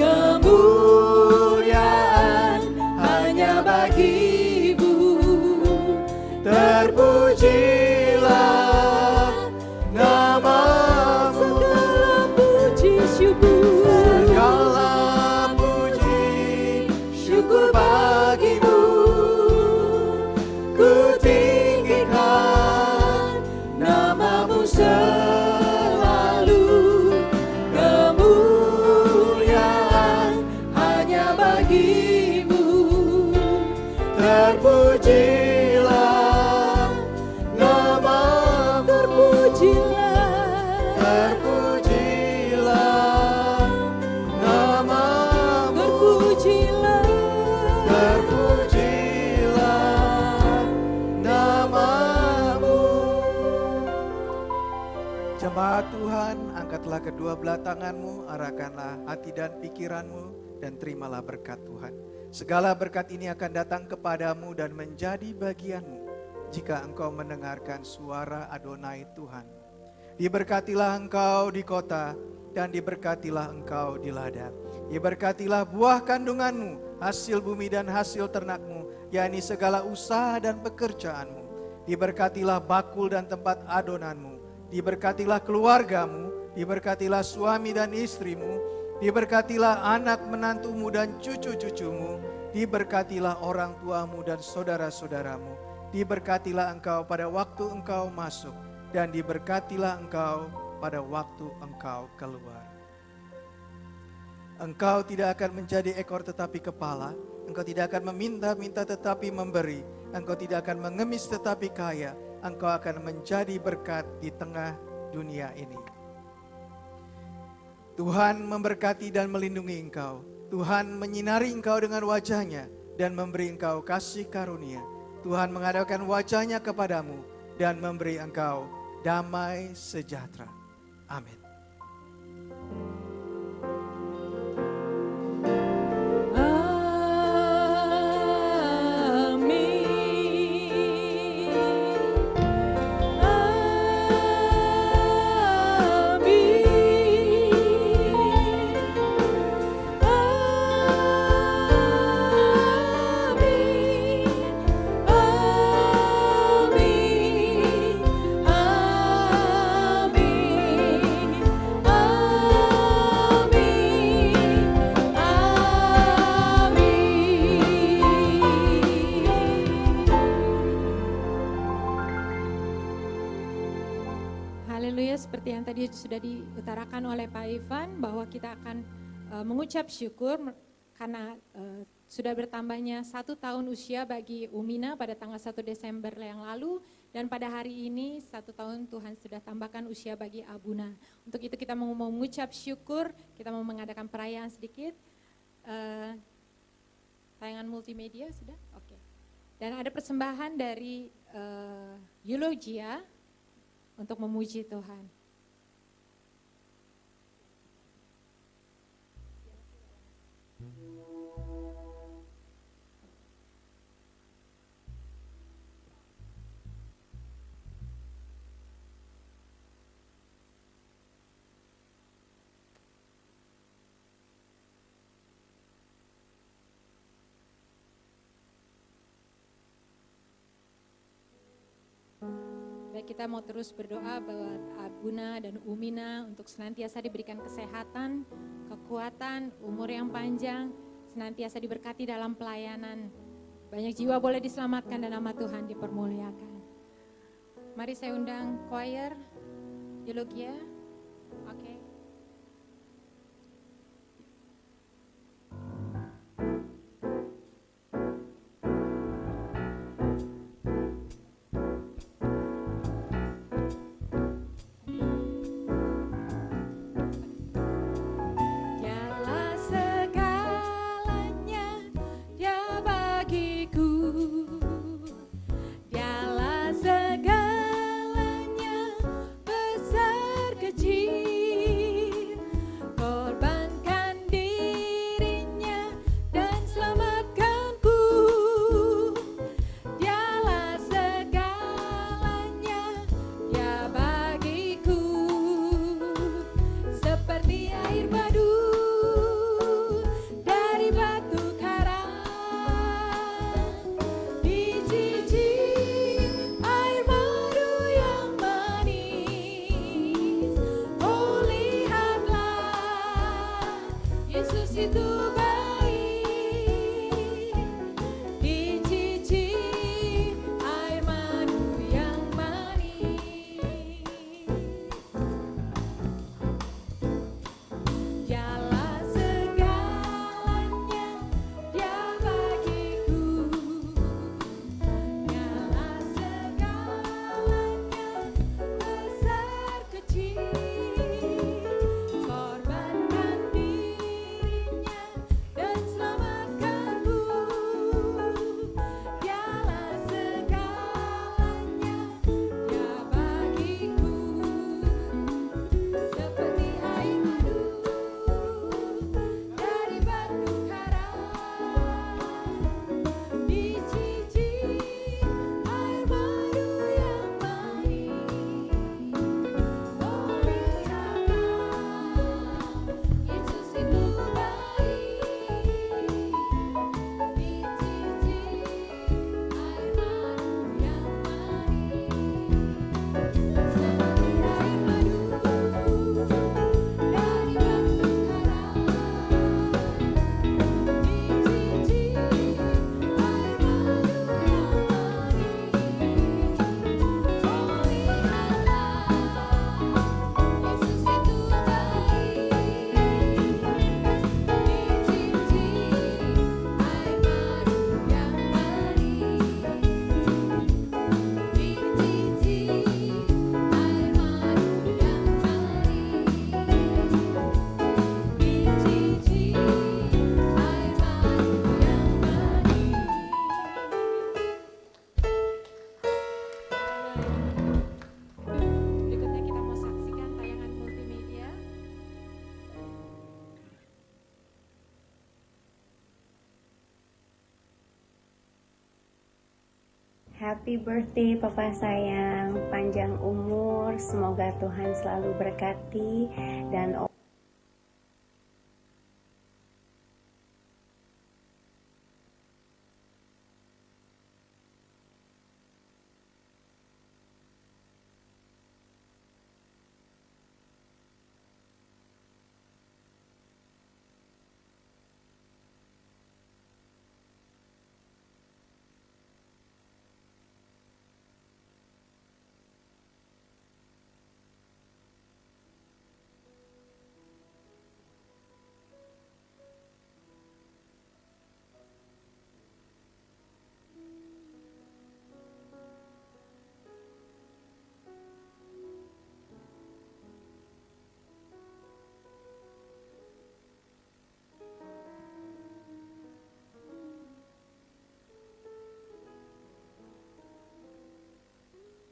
Speaker 4: Kemuliaan hanya bagimu, terpujilah namamu. Segala puji syukur, segala syukur bagimu, ku tinggikan namamu selalu. Kemuliaan hanya bagimu, terpujilah
Speaker 1: Tuhan, angkatlah kedua belah tanganmu, arahkanlah hati dan pikiranmu, dan terimalah berkat Tuhan. Segala berkat ini akan datang kepadamu dan menjadi bagianmu jika engkau mendengarkan suara Adonai Tuhan. Diberkatilah engkau di kota, dan diberkatilah engkau di ladang. Diberkatilah buah kandunganmu, hasil bumi dan hasil ternakmu, yakni segala usaha dan pekerjaanmu. Diberkatilah bakul dan tempat adonanmu. Diberkatilah keluargamu, diberkatilah suami dan istrimu, diberkatilah anak menantumu dan cucu-cucumu, diberkatilah orang tuamu dan saudara-saudaramu, diberkatilah engkau pada waktu engkau masuk, dan diberkatilah engkau pada waktu engkau keluar. Engkau tidak akan menjadi ekor tetapi kepala, engkau tidak akan meminta-minta tetapi memberi, engkau tidak akan mengemis tetapi kaya, engkau akan menjadi berkat di tengah dunia ini. Tuhan memberkati dan melindungi engkau. Tuhan menyinari engkau dengan wajahnya dan memberi engkau kasih karunia. Tuhan menghadapkan wajahnya kepadamu dan memberi engkau damai sejahtera. Amin.
Speaker 2: Haleluya, seperti yang tadi sudah diutarakan oleh Pak Ivan, bahwa kita akan mengucap syukur karena sudah bertambahnya 1 tahun usia bagi Umina pada tanggal 1 Desember yang lalu, dan pada hari ini 1 tahun Tuhan sudah tambahkan usia bagi Abuna. Untuk itu kita mau mengucap syukur, kita mau mengadakan perayaan sedikit. Tayangan multimedia sudah? Oke. Dan ada persembahan dari Eulogia untuk memuji Tuhan. Baik, kita mau terus berdoa buat Abuna dan Umina untuk senantiasa diberikan kesehatan, kekuatan, umur yang panjang, senantiasa diberkati dalam pelayanan. Banyak jiwa boleh diselamatkan dan nama Tuhan dipermuliakan. Mari saya undang choir, Eulogia. Oke.
Speaker 4: Dialah segalanya, Dia bagiku. Dialah segalanya, besar kecil.
Speaker 5: Happy birthday Papa sayang, panjang umur, semoga Tuhan selalu berkati dan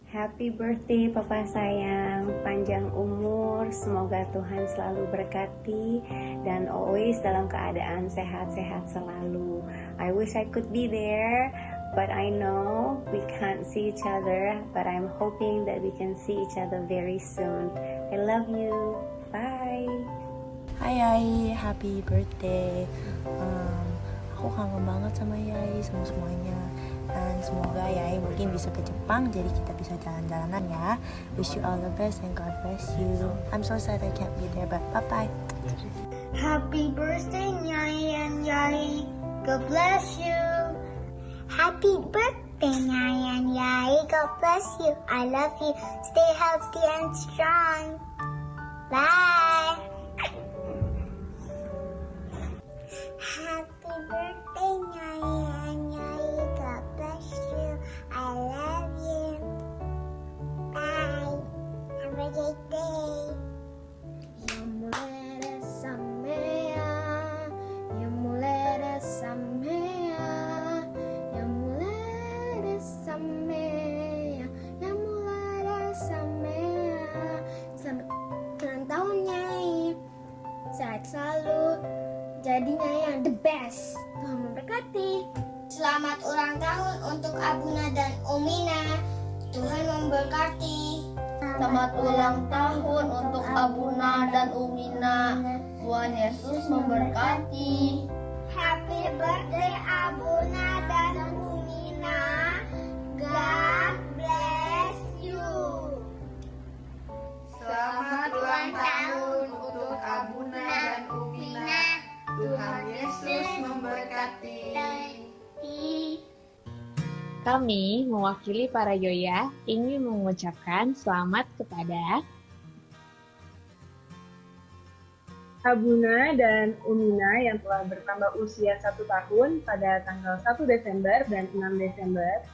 Speaker 5: Happy birthday Papa sayang, panjang umur, semoga Tuhan selalu berkati dan always dalam keadaan sehat-sehat selalu. I wish I could be there, but I know we can't see each other, but I'm hoping that we can see each other very soon. I love you. Bye.
Speaker 6: Hai, happy birthday. Aku kangen banget sama Yai, sama semuanya. Dan semoga Yai mungkin bisa ke Jepang, jadi kita bisa jalan-jalanan ya. Wish you all the best and God bless you. I'm so sad I can't be there, but bye-bye.
Speaker 7: Happy birthday, Nyai and Yai. God bless you. Happy birthday, Nyai and Yai. God bless you. I love you. Stay healthy and strong. Bye. Happy birthday, Nyai and Yai. God bless you. I love you. Bye. Have a great day. Yamulere samea, yamulere samea, yamulere samea, yamulere samea. Selamat ulang tahun Nyai, sehat selalu, jadinya yang the best. Tuhan memberkati. Selamat ulang tahun untuk Abuna dan Umina. Tuhan memberkati.
Speaker 8: Selamat ulang tahun untuk Abuna dan Umina. Tuhan Yesus memberkati.
Speaker 7: Happy birthday Abuna dan Umina. God bless you.
Speaker 8: Selamat ulang tahun untuk Abuna dan Umina. Tuhan Yesus memberkati.
Speaker 9: Kami, mewakili para Yoya, ingin mengucapkan selamat kepada
Speaker 10: Abuna dan Umina yang telah bertambah usia 1 tahun pada tanggal 1 Desember dan 6 Desember.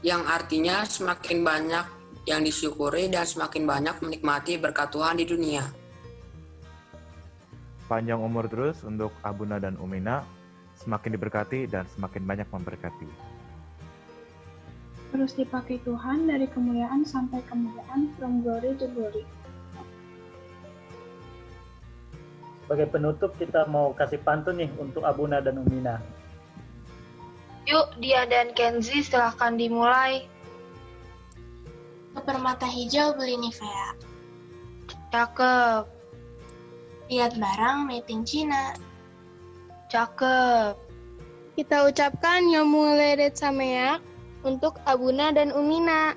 Speaker 11: Yang artinya semakin banyak yang disyukuri dan semakin banyak menikmati berkat Tuhan di dunia.
Speaker 12: Panjang umur terus untuk Abuna dan Umina, semakin diberkati dan semakin banyak memberkati.
Speaker 13: Terus dipakai Tuhan dari kemuliaan sampai kemuliaan, from glory to glory.
Speaker 14: Sebagai penutup kita mau kasih pantun nih untuk Abuna dan Umina.
Speaker 15: Yuk, Dia dan Kenzi silahkan dimulai.
Speaker 16: Permata hijau beli Nivea.
Speaker 15: Cakep.
Speaker 16: Lihat barang meeting Cina.
Speaker 15: Cakep.
Speaker 17: Kita ucapkan Yomuleret Sameak untuk Abuna dan Umina.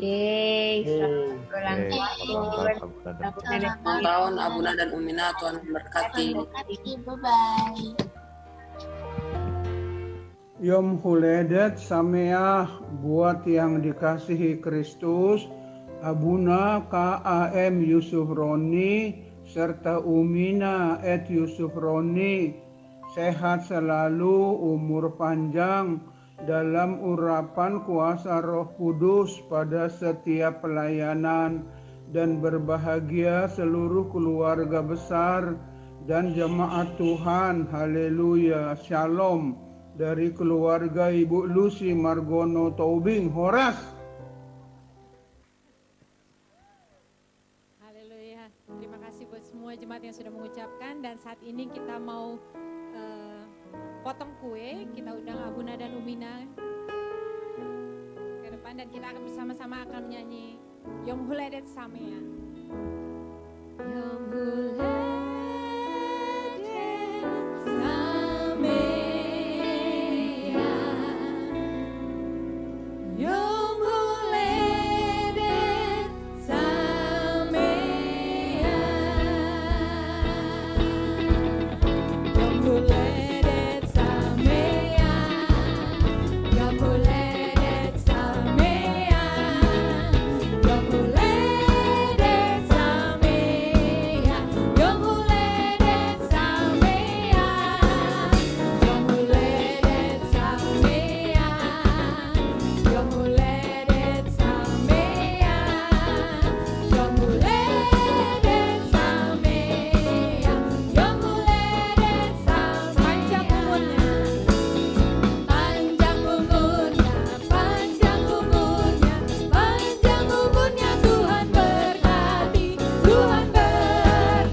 Speaker 15: Yeay, selamat ulang
Speaker 11: tahun Abuna dan Umina, Tuhan memberkati.
Speaker 16: Bye-bye.
Speaker 18: Yom Huledet Sameah buat yang dikasihi Kristus, Abuna KAM Yusuf Roni serta Umina Yusuf Roni. Sehat selalu, umur panjang, dalam urapan kuasa Roh Kudus pada setiap pelayanan, dan berbahagia seluruh keluarga besar dan jemaat Tuhan. Haleluya, Shalom. Dari keluarga Ibu Lucy Margono Taubing, Horas.
Speaker 2: Haleluya, terima kasih buat semua jemaat yang sudah mengucapkan, dan saat ini kita mau potong kue. Kita undang Abuna dan Umina Tuhan dan kita akan bersama-sama akan menyanyi Yom Huledet Samea. Yom Huledet Samea, Yom Huledet Samea, Yom Huledet Samea, Yom Huledet Samea, Yom Huledet Samea, Yom Huledet Samea, Yom Huledet Samea, Yom Huledet Samea, Yom Huledet Samea, Yom Huledet Samea. Panjang umurnya, panjang umurnya, panjang umurnya, Tuhan berkati, Tuhan berkati,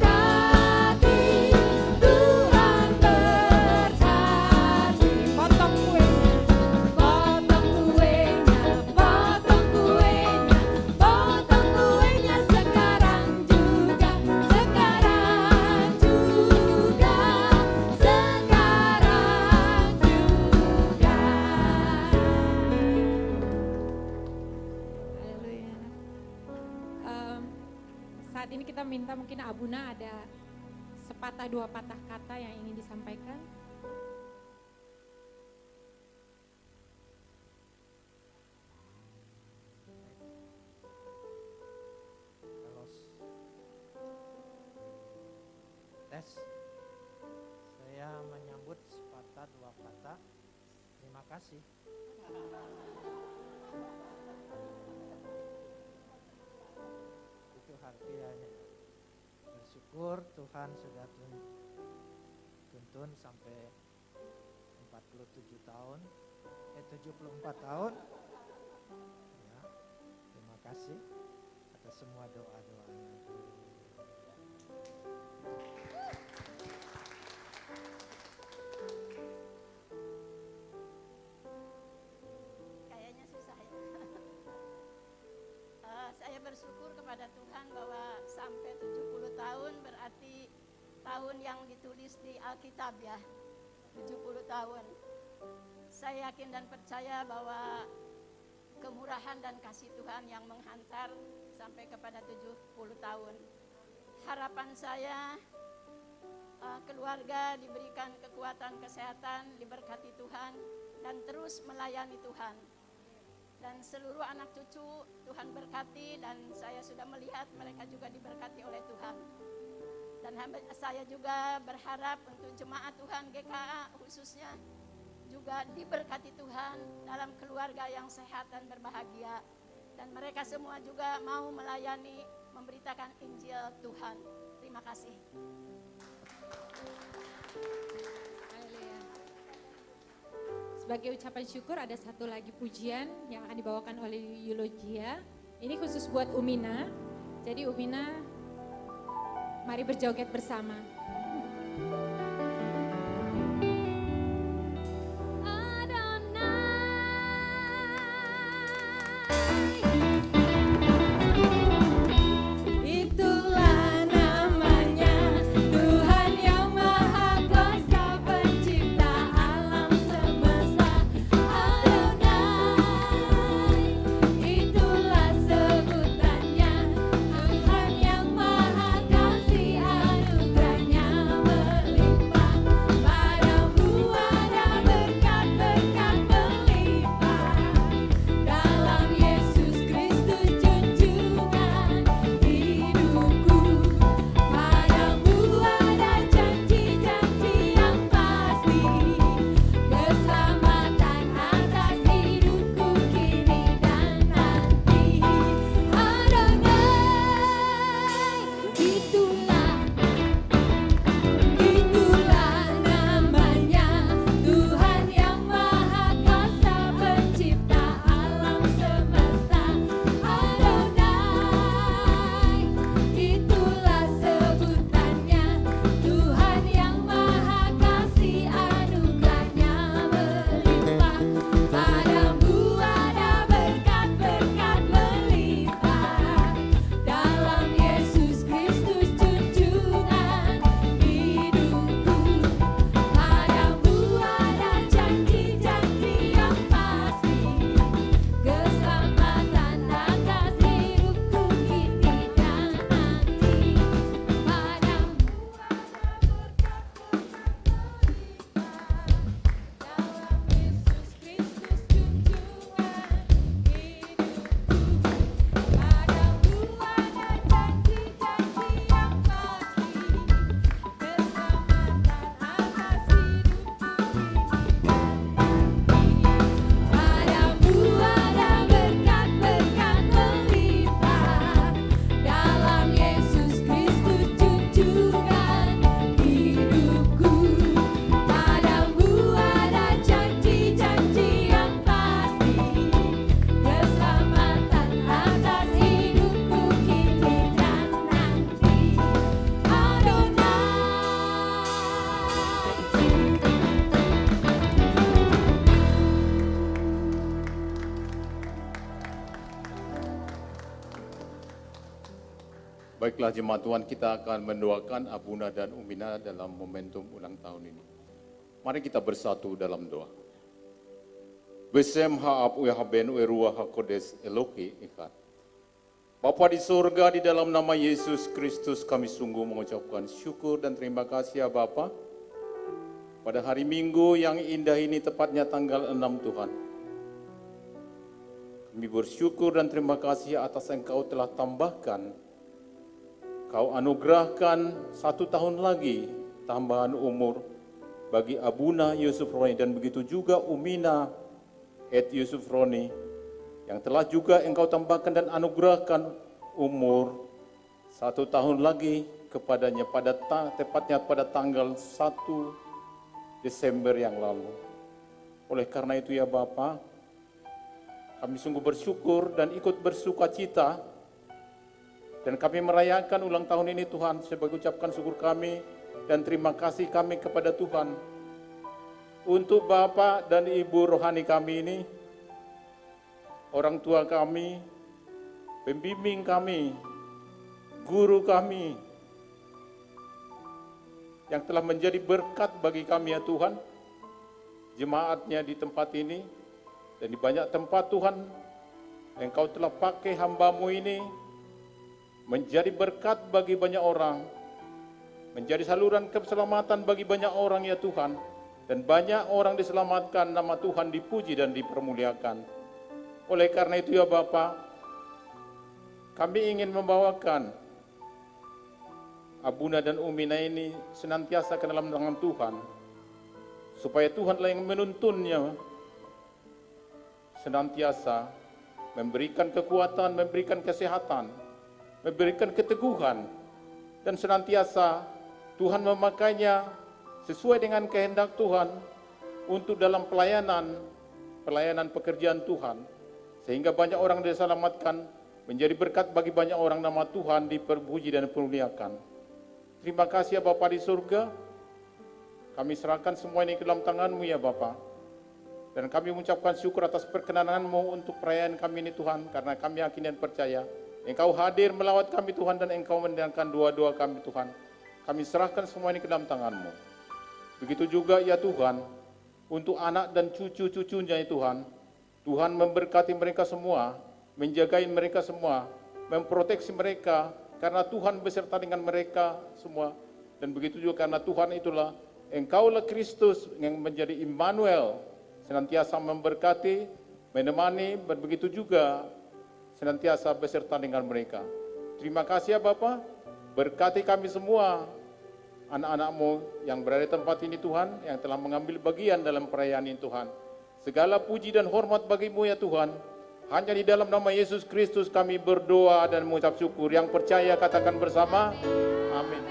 Speaker 2: Tuhan berkati. Potong kuenya, potong kuenya, potong kuenya, potong kuenya sekarang juga, sekarang juga, sekarang juga. Haleluya. Saat ini kita minta mungkin Abuna ada sepatah dua patah kata yang ingin disampaikan.
Speaker 3: Halo. Tes. Saya menyambut sepatah dua kata. Terima kasih. Itu artinya bersyukur Tuhan sudah tuntun sampai 47 tahun 74 tahun ya, terima kasih atas semua doa-doanya.
Speaker 19: Kayaknya susah ya. Saya bersyukur kepada Tuhan bahwa sampai 70 tahun berarti tahun yang ditulis di Alkitab ya. 70 tahun. Saya yakin dan percaya bahwa kemurahan dan kasih Tuhan yang menghantar sampai kepada 70 tahun. Harapan saya keluarga diberikan kekuatan kesehatan, diberkati Tuhan dan terus melayani Tuhan. Dan seluruh anak cucu Tuhan berkati dan saya sudah melihat mereka juga diberkati oleh Tuhan. Dan saya juga berharap untuk jemaat Tuhan GKA khususnya juga diberkati Tuhan dalam keluarga yang sehat dan berbahagia. Dan mereka semua juga mau melayani, memberitakan Injil Tuhan. Terima kasih.
Speaker 2: Haleluya. Sebagai ucapan syukur ada satu lagi pujian yang akan dibawakan oleh Eulogia. Ini khusus buat Umina. Jadi Umina, mari berjoget bersama. Itulah namanya Tuhan yang Maha Kuasa, Pencipta alam semesta. Adonai, itulah sebutannya. Tuhan yang Maha Kasih, anugerahnya melimpah.
Speaker 20: Baiklah jemaat Tuhan, kita akan mendoakan Abuna dan Umina dalam momentum ulang tahun ini. Mari kita bersatu dalam doa. Besem ha'ab uyahaben uerua hakodes Elohi ikat. Bapa di surga, di dalam nama Yesus Kristus kami sungguh mengucapkan syukur dan terima kasih ya Bapa. Pada hari Minggu yang indah ini, tepatnya tanggal 6 Tuhan. Kami bersyukur dan terima kasih atas Engkau telah tambahkan, Kau anugerahkan 1 tahun lagi tambahan umur bagi Abuna Yusuf Roni dan begitu juga Umina Yusuf Roni yang telah juga Engkau tambahkan dan anugerahkan umur 1 tahun lagi kepadanya tepatnya pada tanggal 1 Desember yang lalu. Oleh karena itu ya Bapa, kami sungguh bersyukur dan ikut bersuka cita dan kami merayakan ulang tahun ini Tuhan sebagai ucapkan syukur kami dan terima kasih kami kepada Tuhan untuk Bapak dan Ibu rohani kami ini, orang tua kami, pembimbing kami, guru kami, yang telah menjadi berkat bagi kami ya Tuhan, jemaatnya di tempat ini, dan di banyak tempat Tuhan, Engkau telah pakai hamba-Mu ini, menjadi berkat bagi banyak orang, menjadi saluran keselamatan bagi banyak orang ya Tuhan, dan banyak orang diselamatkan, nama Tuhan dipuji dan dipermuliakan. Oleh karena itu ya Bapa, kami ingin membawakan Abuna dan Umina ini senantiasa ke dalam tangan Tuhan, supaya Tuhanlah yang menuntunnya, senantiasa memberikan kekuatan, memberikan kesehatan, memberikan keteguhan, dan senantiasa Tuhan memakainya sesuai dengan kehendak Tuhan untuk dalam pelayanan pekerjaan Tuhan. Sehingga banyak orang diselamatkan, menjadi berkat bagi banyak orang, nama Tuhan diperpuji dan dipermuliakan. Terima kasih ya Bapa di surga, kami serahkan semua ini ke dalam tangan-Mu ya Bapa. Dan kami mengucapkan syukur atas perkenanan-Mu untuk perayaan kami ini Tuhan, karena kami yakin dan percaya Engkau hadir melawat kami Tuhan, dan Engkau mendengarkan doa-doa kami Tuhan. Kami serahkan semua ini ke dalam tangan-Mu. Begitu juga ya Tuhan, untuk anak dan cucu-cucunya ya Tuhan, Tuhan memberkati mereka semua, menjagai mereka semua, memproteksi mereka, karena Tuhan beserta dengan mereka semua. Dan begitu juga karena Tuhan itulah, Engkaulah Kristus yang menjadi Immanuel, senantiasa memberkati, menemani, dan begitu juga senantiasa beserta dengan mereka. Terima kasih ya Bapa, berkati kami semua, anak-anak-Mu yang berada di tempat ini Tuhan, yang telah mengambil bagian dalam perayaan ini Tuhan. Segala puji dan hormat bagi-Mu ya Tuhan. Hanya di dalam nama Yesus Kristus kami berdoa dan mengucap syukur. Yang percaya katakan bersama, amin.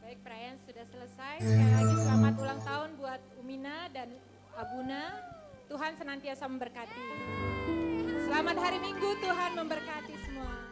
Speaker 2: Baik, perayaan sudah selesai. Sekali lagi selamat ulang tahun buat Umina dan Abuna. Tuhan senantiasa memberkati. Selamat hari Minggu, Tuhan memberkati semua.